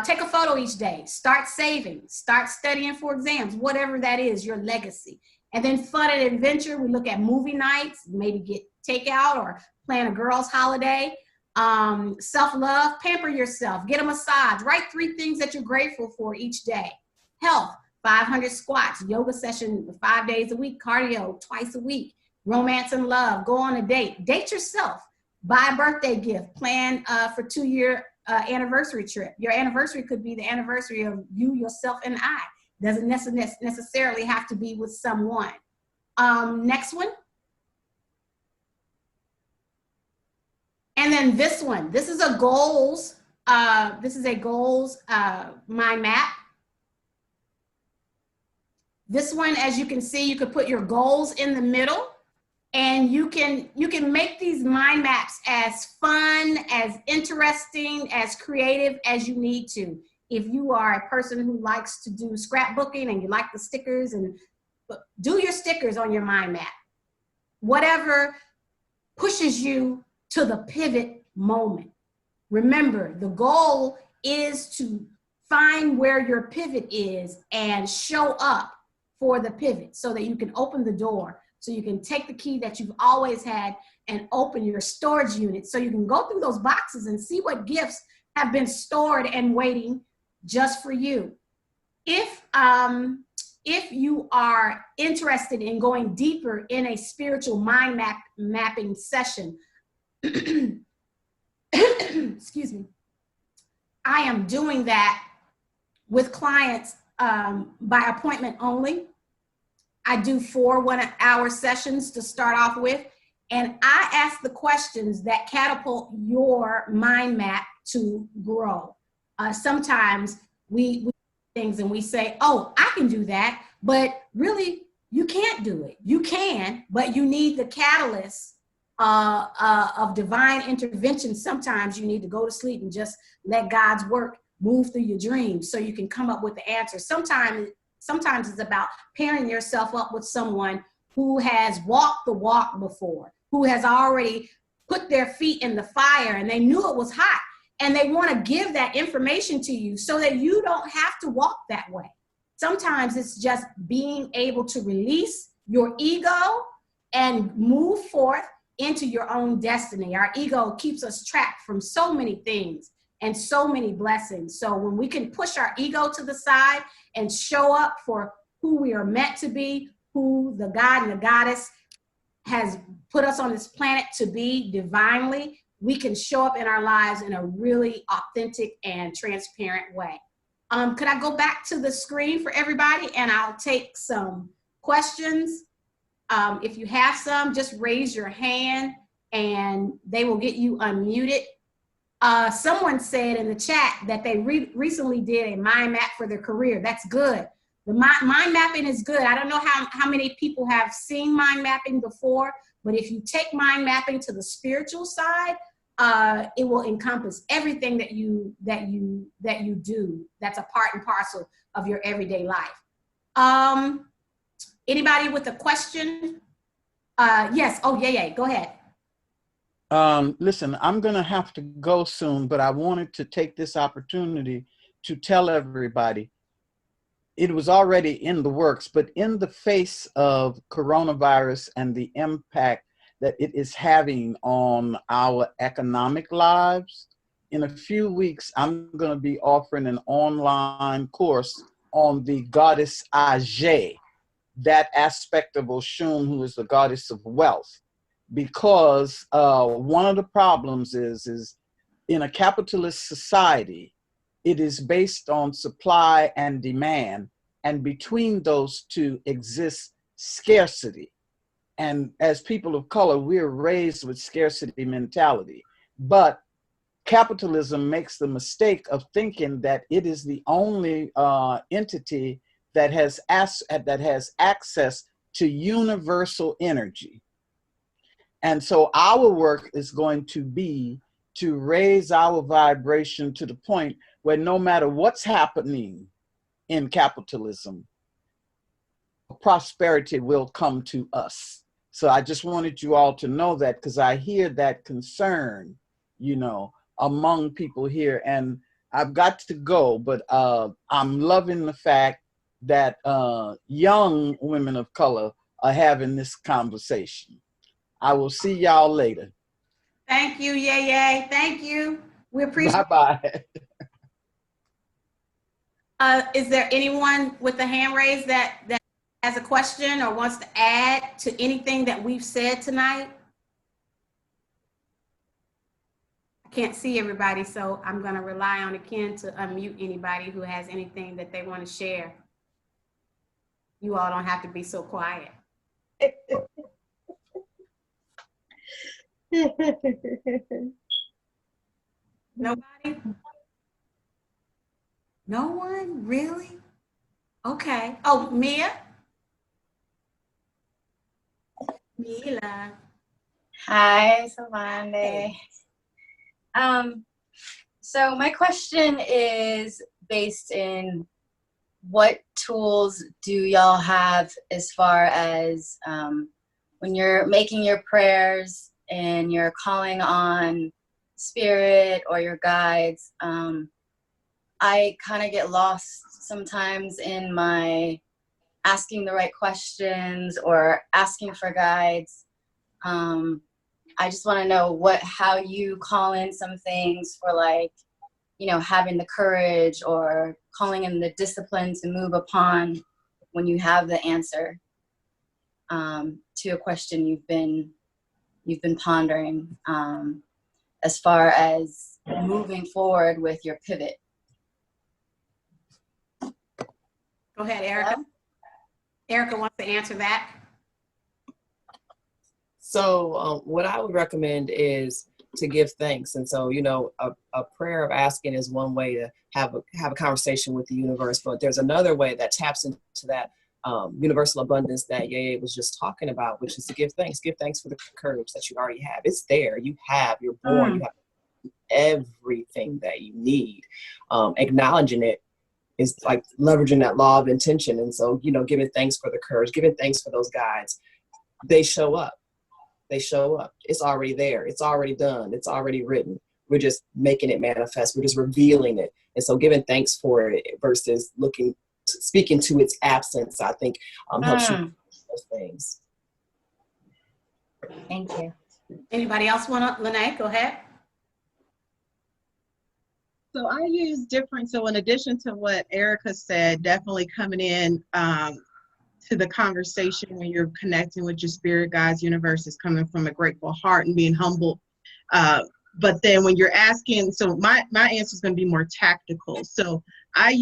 Take a photo each day. Start saving. Start studying for exams. Whatever that is, your legacy. And then fun and adventure. We look at movie nights, maybe get takeout or plan a girls' holiday. Self-love, pamper yourself, get a massage. Write 3 things that you're grateful for each day. Health, 500 squats, yoga session 5 days a week, cardio twice a week. Romance and love, go on a date. Date yourself. Buy a birthday gift. Plan for 2-year anniversary trip. Your anniversary could be the anniversary of you, yourself, and I. Doesn't necessarily have to be with someone. Next one, then this one, this is a goals mind map. This one, as you can see, you could put your goals in the middle, and you can make these mind maps as fun, as interesting, as creative as you need to. If you are a person who likes to do scrapbooking and you like the stickers, and do your stickers on your mind map. Whatever pushes you to the pivot moment. Remember, the goal is to find where your pivot is and show up for the pivot so that you can open the door, so you can take the key that you've always had and open your storage unit so you can go through those boxes and see what gifts have been stored and waiting just for you. If you are interested in going deeper in a spiritual mind mapping session, excuse me, I am doing that with clients by appointment only. I do 4 1-hour sessions to start off with, and I ask the questions that catapult your mind map to grow. Sometimes we things and we say, oh, I can do that, but really you can't do it. You can, but you need the catalyst of divine intervention. Sometimes you need to go to sleep and just let God's work move through your dreams so you can come up with the answer. Sometimes it's about pairing yourself up with someone who has walked the walk before, who has already put their feet in the fire and they knew it was hot, and they want to give that information to you so that you don't have to walk that way. Sometimes it's just being able to release your ego and move forth into your own destiny. Our ego keeps us trapped from so many things and so many blessings. So when we can push our ego to the side and show up for who we are meant to be, who the God and the Goddess has put us on this planet to be divinely, we can show up in our lives in a really authentic and transparent way. Could I go back to the screen for everybody, and I'll take some questions. If you have some, just raise your hand and they will get you unmuted. Someone said in the chat that they recently did a mind map for their career. That's good. The mind mapping is good. I don't know how many people have seen mind mapping before, but if you take mind mapping to the spiritual side, it will encompass everything that you do. That's a part and parcel of your everyday life. Anybody with a question? Yes. Oh, yeah. Go ahead. Listen, I'm going to have to go soon, but I wanted to take this opportunity to tell everybody it was already in the works, but in the face of coronavirus and the impact that it is having on our economic lives, in a few weeks, I'm going to be offering an online course on the goddess Age, that aspect of Oshun, who is the goddess of wealth. Because one of the problems is in a capitalist society, it is based on supply and demand, and between those two exists scarcity. And as people of color, we're raised with scarcity mentality. But capitalism makes the mistake of thinking that it is the only entity that has access to universal energy. And so our work is going to be to raise our vibration to the point where no matter what's happening in capitalism, prosperity will come to us. So I just wanted you all to know that, because I hear that concern, among people here, and I've got to go, but I'm loving the fact that young women of color are having this conversation. I will see y'all later. Thank you, Yay. Thank you. We appreciate it. Bye-bye. Is there anyone with a hand raised that has a question or wants to add to anything that we've said tonight? I can't see everybody, so I'm going to rely on Ken to unmute anybody who has anything that they want to share. You all don't have to be so quiet. Nobody? No one? Really? Okay. Oh, Mia? Mila. Hi, Sobande. So my question is based in what tools do y'all have as far as when you're making your prayers and you're calling on spirit or your guides? I kind of get lost sometimes in my asking the right questions or asking for guides. I just want to know how you call in some things for, like, you know, having the courage or calling in the discipline to move upon when you have the answer to a question you've been pondering, as far as moving forward with your pivot. Go ahead, Erika. Hello? Erika wants to answer that. So what I would recommend is to give thanks. And so, you know, a prayer of asking is one way to have a conversation with the universe, but there's another way that taps into that universal abundance that Yaya was just talking about, which is to give thanks. Give thanks for the courage that you already have. It's there. You're born. You have everything that you need. Acknowledging it is like leveraging that law of intention. And so, you know, giving thanks for the courage, giving thanks for those guides. They show up. It's already there. It's already done. It's already written. We're just making it manifest. We're just revealing it. And so giving thanks for it versus speaking to its absence, I think helps you do those things. Thank you. Anybody else want to? Lanae, go ahead. So I use different, so in addition to what Erika said, definitely coming in to the conversation when you're connecting with your spirit guides, universe is coming from a grateful heart and being humble. But then when you're asking, so my answer is going to be more tactical. So I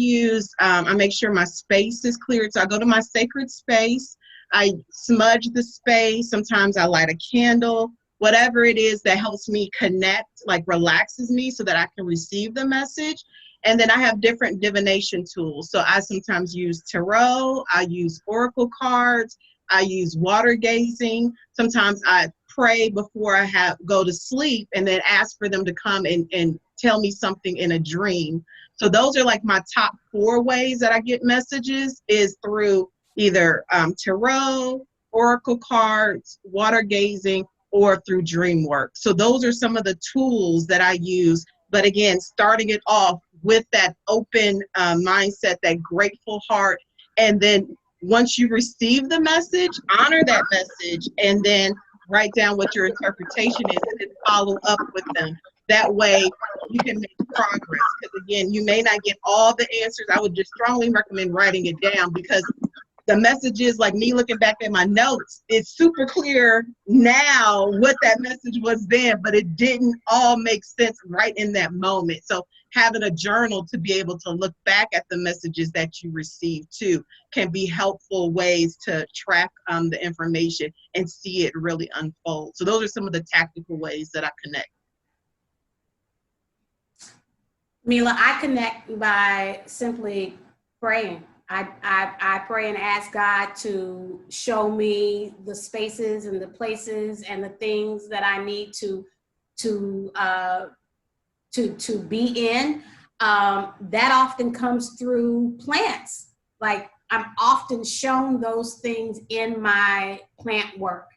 make sure my space is cleared. So I go to my sacred space, I smudge the space. Sometimes I light a candle, whatever it is that helps me connect, like relaxes me so that I can receive the message. And then I have different divination tools. So I sometimes use tarot, I use oracle cards, I use water gazing. Sometimes I pray before I go to sleep and then ask for them to come and tell me something in a dream. So those are like my top 4 ways that I get messages, is through either tarot, oracle cards, water gazing, or through dream work. So those are some of the tools that I use. But again, starting it off with that open mindset, that grateful heart. And then once you receive the message, honor that message, and then write down what your interpretation is and then follow up with them. That way you can make progress. Because again, you may not get all the answers. I would just strongly recommend writing it down, because the messages, like me looking back at my notes, it's super clear now what that message was then, but it didn't all make sense right in that moment. So having a journal to be able to look back at the messages that you received too can be helpful ways to track the information and see it really unfold. So those are some of the tactical ways that I connect. Mila, I connect by simply praying. I pray and ask God to show me the spaces and the places and the things that I need to be in. That often comes through plants. Like, I'm often shown those things in my plant work.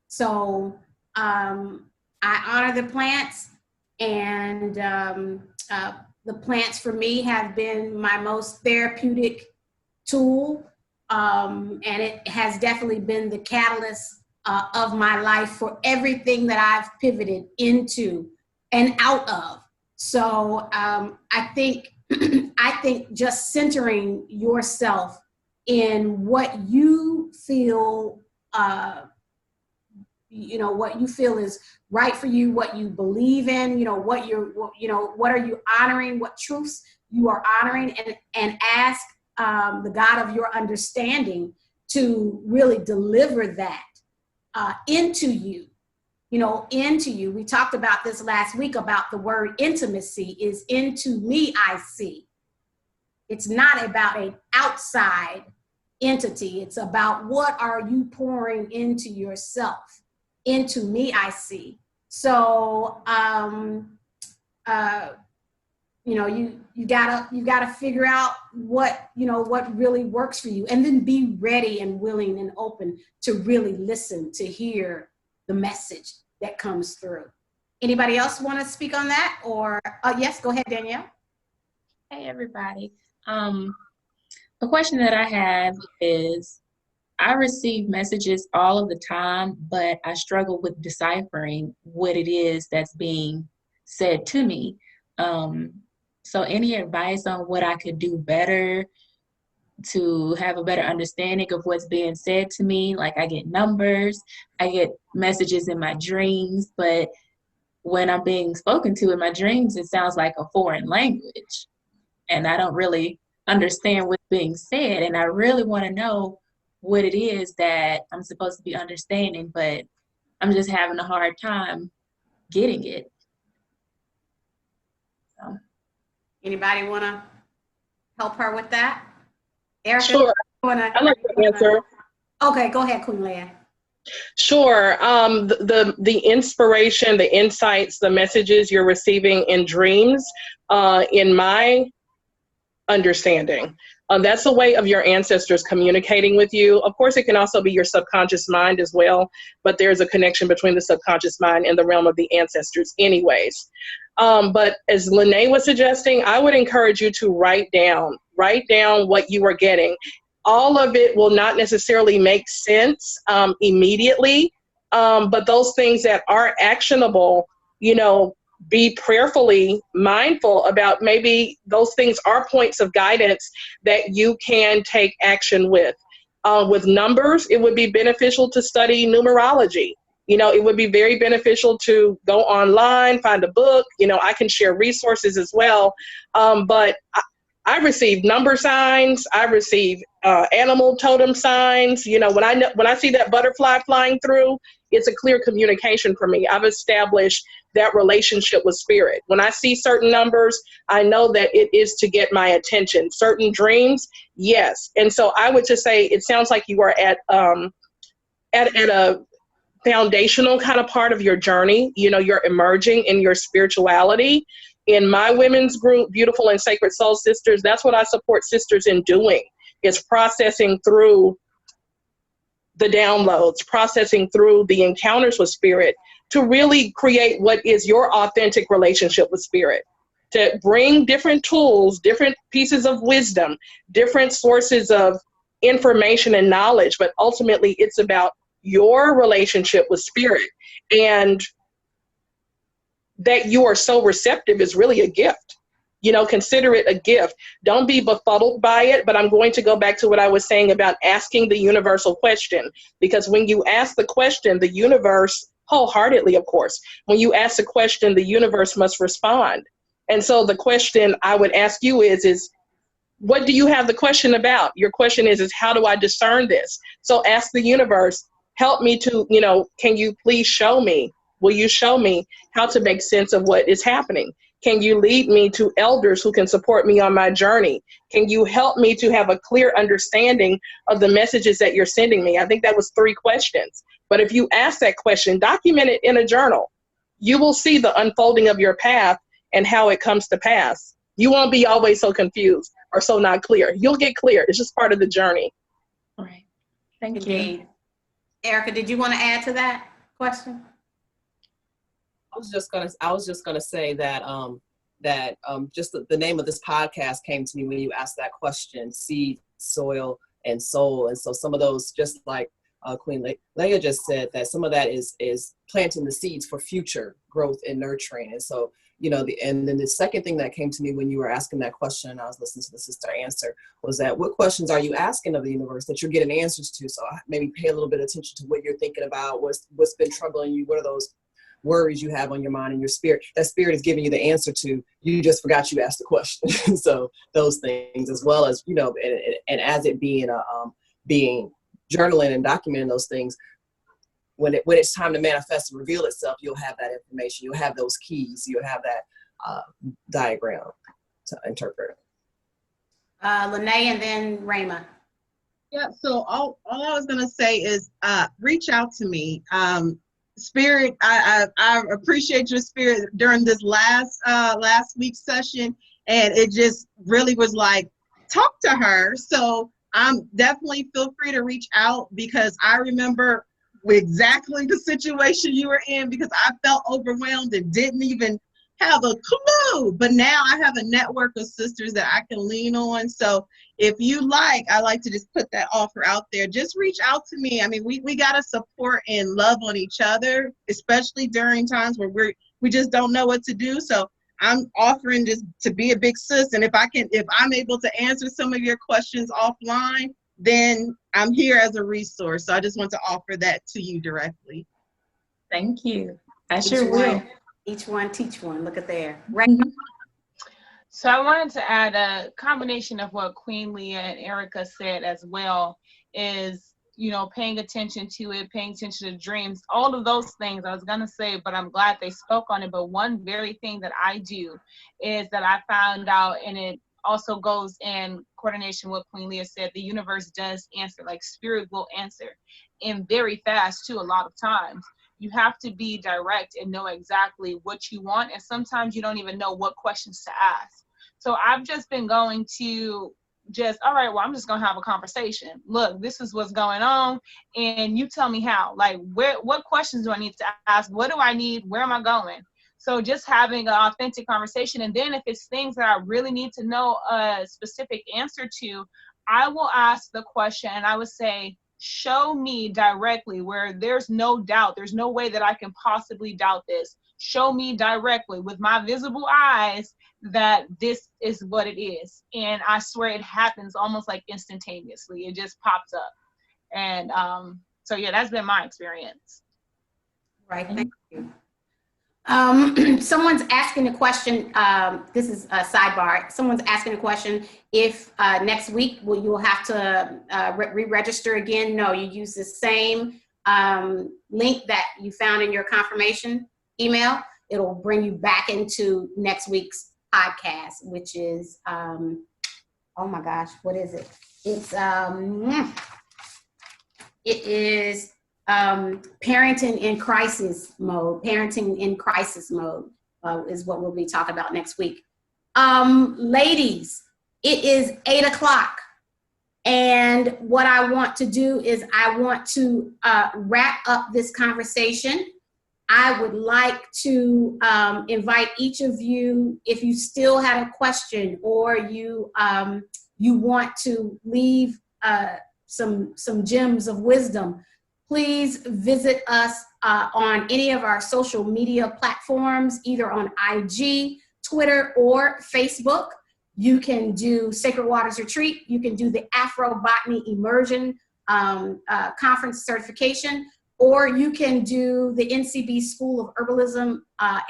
So I honor the plants, and the plants for me have been my most therapeutic tool, and it has definitely been the catalyst of my life for everything that I've pivoted into and out of. So I think just centering yourself in what you feel, what you feel is right for you, what you believe in, what are you honoring, what truths you are honoring, and ask the God of your understanding to really deliver that into you. into you. We talked about this last week about the word intimacy is into me I see. It's not about an outside entity. It's about what are you pouring into yourself. Into me I see. So, you gotta figure out what really works for you, and then be ready and willing and open to really listen, to hear the message that comes through. Anybody else want to speak on that? Or yes, go ahead, Danielle. Hey everybody. The question that I have is, I receive messages all of the time, but I struggle with deciphering what it is that's being said to me. So any advice on what I could do better to have a better understanding of what's being said to me? Like, I get numbers, I get messages in my dreams, but when I'm being spoken to in my dreams, it sounds like a foreign language, and I don't really understand what's being said. And I really want to know what it is that I'm supposed to be understanding, but I'm just having a hard time getting it. So. Anybody want to help her with that? Erika? Sure. I'd like to answer. Okay, go ahead, Queen Leia. Sure. The inspiration, the insights, the messages you're receiving in dreams, in my understanding, that's a way of your ancestors communicating with you. Of course, it can also be your subconscious mind as well, but there's a connection between the subconscious mind and the realm of the ancestors anyways. But as Lanae was suggesting, I would encourage you to write down what you are getting. All of it will not necessarily make sense immediately, but those things that are actionable, be prayerfully mindful about. Maybe those things are points of guidance that you can take action with. With numbers, it would be beneficial to study numerology. It would be very beneficial to go online, find a book. I can share resources as well. But I receive number signs. I receive animal totem signs. When I see that butterfly flying through, it's a clear communication for me. I've established that relationship with spirit. When I see certain numbers, I know that it is to get my attention. Certain dreams, yes. And so I would just say, it sounds like you are at a foundational kind of part of your journey. You're emerging in your spirituality. In my women's group, Beautiful and Sacred Soul Sisters, that's what I support sisters in doing, is processing through the downloads, processing through the encounters with spirit to really create what is your authentic relationship with spirit, to bring different tools, different pieces of wisdom, different sources of information and knowledge, but ultimately it's about your relationship with spirit. And that you are so receptive is really a gift. Consider it a gift. Don't be befuddled by it. But I'm going to go back to what I was saying about asking the universal question, because when you ask the question, the universe, wholeheartedly, of course, when you ask the question, the universe must respond. And so the question I would ask you is what do you have the question about? Your question is how do I discern this? So ask the universe, help me to, can you please show me? Will you show me how to make sense of what is happening? Can you lead me to elders who can support me on my journey? Can you help me to have a clear understanding of the messages that you're sending me? I think that was 3 questions. But if you ask that question, document it in a journal, you will see the unfolding of your path and how it comes to pass. You won't be always so confused or so not clear. You'll get clear. It's just part of the journey. All right. Thank Indeed. you. Erika, did you want to add to that question? I was just gonna say that just the name of this podcast came to me when you asked that question: seed, soil, and soul. And so some of those, just like Queen Leia just said, that some of that is planting the seeds for future growth and nurturing. And so and then the second thing that came to me when you were asking that question, and I was listening to the sister answer, was that what questions are you asking of the universe that you're getting answers to? So maybe pay a little bit of attention to what you're thinking about, what's been troubling you, what are those worries you have on your mind and your spirit. That spirit is giving you the answer to, you just forgot you asked the question. So those things, as well as, and as it being being journaling and documenting those things, when it's time to manifest and reveal itself, you'll have that information. You'll have those keys. You'll have that diagram to interpret. Lanae and then Rhema. Yeah, so all I was gonna say is reach out to me. Spirit, I appreciate your spirit during this last week's session, and it just really was like, talk to her. So definitely feel free to reach out, because I remember exactly the situation you were in, because I felt overwhelmed and didn't even have a clue. But now I have a network of sisters that I can lean on. So if you like, I like to just put that offer out there. Just reach out to me. I mean, we got to support and love on each other, especially during times where we just don't know what to do. So I'm offering just to be a big sis. And if I'm able to answer some of your questions offline, then I'm here as a resource. So I just want to offer that to you directly. Thank you. I sure will. Each one teach one. Look at there. Right. So I wanted to add a combination of what Queen Leah and Erika said as well, is, paying attention to it, paying attention to dreams, all of those things I was going to say, but I'm glad they spoke on it. But one very thing that I do is that I found out, and it also goes in coordination with Queen Leah said, the universe does answer, like spirit will answer, and very fast too, a lot of times. You have to be direct and know exactly what you want. And sometimes you don't even know what questions to ask. So I've just been going to all right, well, I'm just going to have a conversation. Look, this is what's going on. And you tell me how. Like, what questions do I need to ask? What do I need? Where am I going? So just having an authentic conversation. And then if it's things that I really need to know a specific answer to, I will ask the question and I would say, show me directly where there's no doubt. There's no way that I can possibly doubt this. Show me directly with my visible eyes that this is what it is. And I swear it happens almost like instantaneously. It just pops up. And so, yeah, that's been my experience. Right. Thank you. Someone's asking a question. This is a sidebar. Someone's asking a question. If next week you'll have to re-register again? No, you use the same link that you found in your confirmation email. It'll bring you back into next week's podcast, which is oh my gosh, what is it? It is parenting in crisis mode. Parenting in crisis mode is what we'll be talking about next week. Ladies, it is 8:00. And what I want to do is I want to wrap up this conversation. I would like to invite each of you, if you still have a question or you want to leave some gems of wisdom, please visit us on any of our social media platforms, either on IG, Twitter, or Facebook. You can do Sacred Waters Retreat. You can do the Afro-Botany Immersion Conference certification, or you can do the NCB School of Herbalism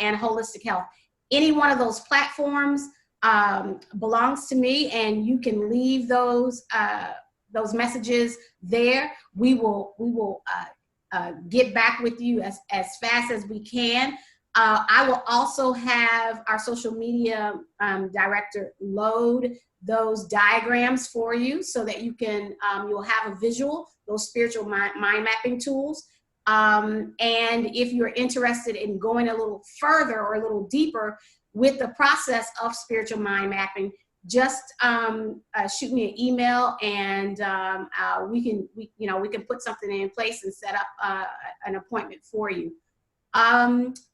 and Holistic Health. Any one of those platforms belongs to me, and you can leave those messages there. We will get back with you as fast as we can. I will also have our social media director load those diagrams for you so that you can, you'll have a visual, those spiritual mind mapping tools. And if you're interested in going a little further or a little deeper with the process of spiritual mind mapping, just shoot me an email, and we can put something in place and set up an appointment for you.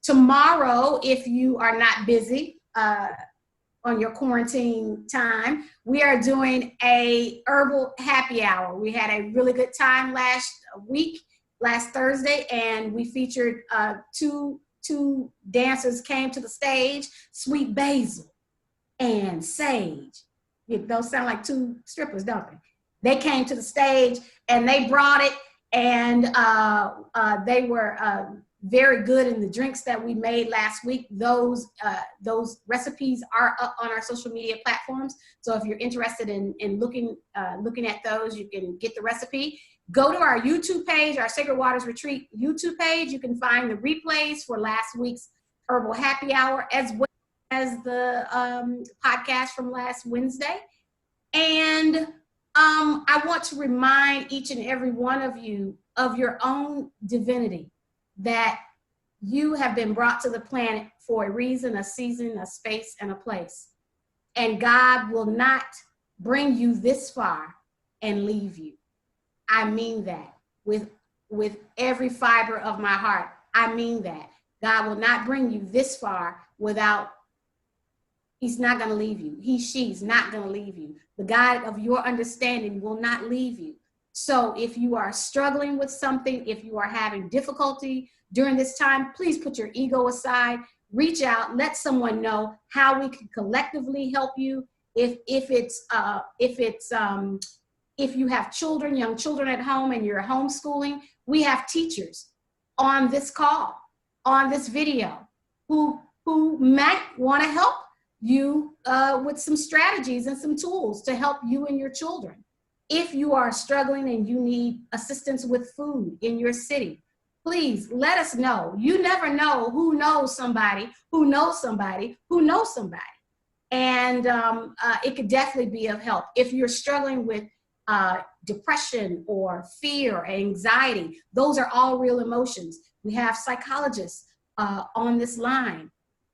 Tomorrow, if you are not busy on your quarantine time, we are doing a herbal happy hour. We had a really good time last Thursday, and we featured two dancers came to the stage, Sweet Basil and Sage. Those sound like two strippers, don't they? They came to the stage and they brought it, and they were very good in the drinks that we made last week. Those recipes are up on our social media platforms. So if you're interested in looking at those, you can get the recipe. Go to our YouTube page, our Sacred Waters Retreat YouTube page. You can find the replays for last week's Herbal Happy Hour, as well as the podcast from last Wednesday. And I want to remind each and every one of you of your own divinity, that you have been brought to the planet for a reason, a season, a space, and a place. And God will not bring you this far and leave you. I mean that with every fiber of my heart. I mean that. God will not bring you this far without, he's not going to leave you. She's not going to leave you. The God of your understanding will not leave you. So if you are struggling with something, if you are having difficulty during this time, please put your ego aside, reach out, let someone know how we can collectively help you. If you have children, young children at home and you're homeschooling, we have teachers on this call, on this video, who might want to help you with some strategies and some tools to help you and your children. If you are struggling and you need assistance with food in your city, please let us know. You never know who knows somebody who knows somebody who knows somebody. And it could definitely be of help. If you're struggling with depression or fear or anxiety, those are all real emotions. We have psychologists on this line.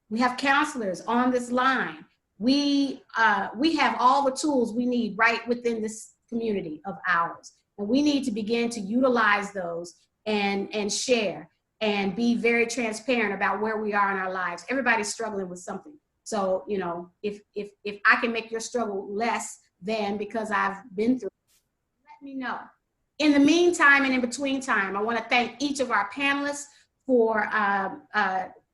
We have counselors on this line. We have all the tools we need right within this community of ours. And we need to begin to utilize those and share and be very transparent about where we are in our lives. Everybody's struggling with something. So, you know, if I can make your struggle less than because I've been through it, let me know. In the meantime and in between time, I want to thank each of our panelists for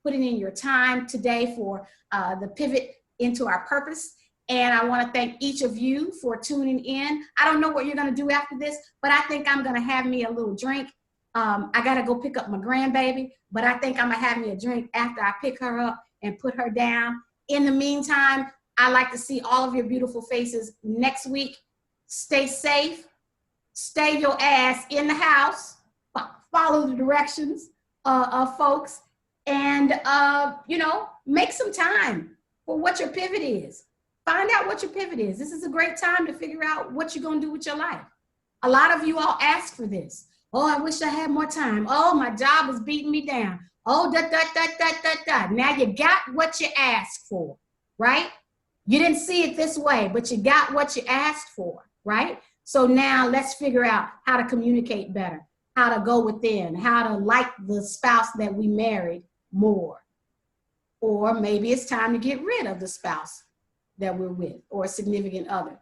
putting in your time today for the pivot into our purpose. And I want to thank each of you for tuning in. I don't know what you're going to do after this, but I think I'm going to have me a little drink. I got to go pick up my grandbaby, but I think I'm going to have me a drink after I pick her up and put her down. In the meantime, I'd like to see all of your beautiful faces next week. Stay safe. Stay your ass in the house. Follow the directions of folks. And, you know, make some time for what your pivot is. Find out what your pivot is. This is a great time to figure out what you're going to do with your life. A lot of you all ask for this. Oh, I wish I had more time. Oh, my job is beating me down. Oh, Now you got what you asked for, right? You didn't see it this way, but you got what you asked for, right? So now let's figure out how to communicate better, how to go within, how to like the spouse that we married more. Or maybe it's time to get rid of the spouse that we're with or a significant other.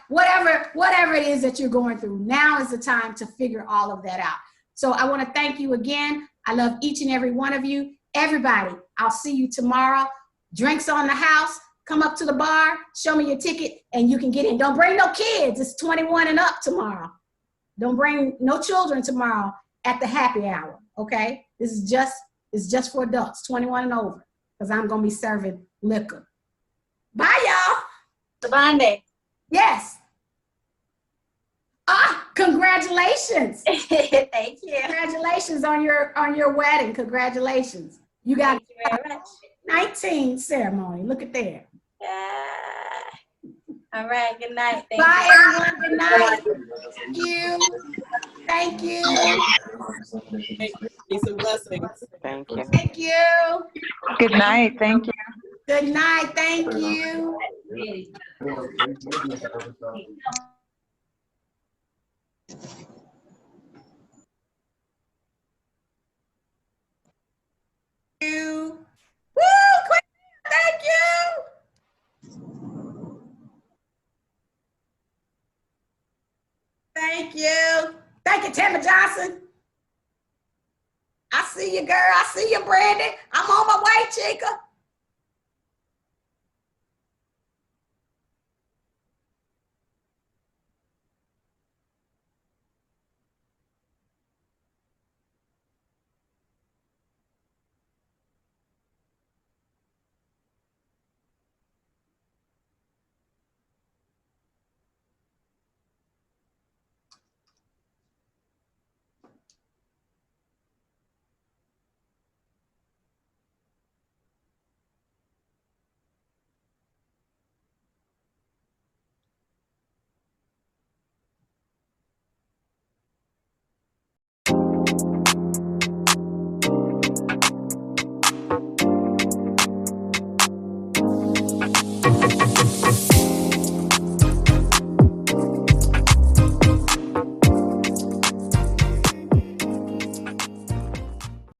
Whatever it is that you're going through, now is the time to figure all of that out. So I want to thank you again. I love each and every one of you. Everybody, I'll see you tomorrow. Drinks on the house. Come up to the bar, show me your ticket, and you can get in. Don't bring no kids. It's 21 and up tomorrow. Don't bring no children tomorrow at the happy hour, okay? It's just for adults, 21 and over, because I'm going to be serving liquor. Bye, y'all. Sobande. Yes. Congratulations. Thank you. Congratulations on your wedding. Congratulations. You got Thank you very much. 19 ceremony. Look at there. Yeah. All right. Good night. Thank Bye, you. everyone. Good night. Thank you. Peace and blessings. Thank you. Thank you. Good night. Thank you. Good night. Thank you. Woo! Quick! Thank you. Thank you. Thank you, Tammy Johnson. I see you, girl. I see you, Brandy. I'm on my way, Chica.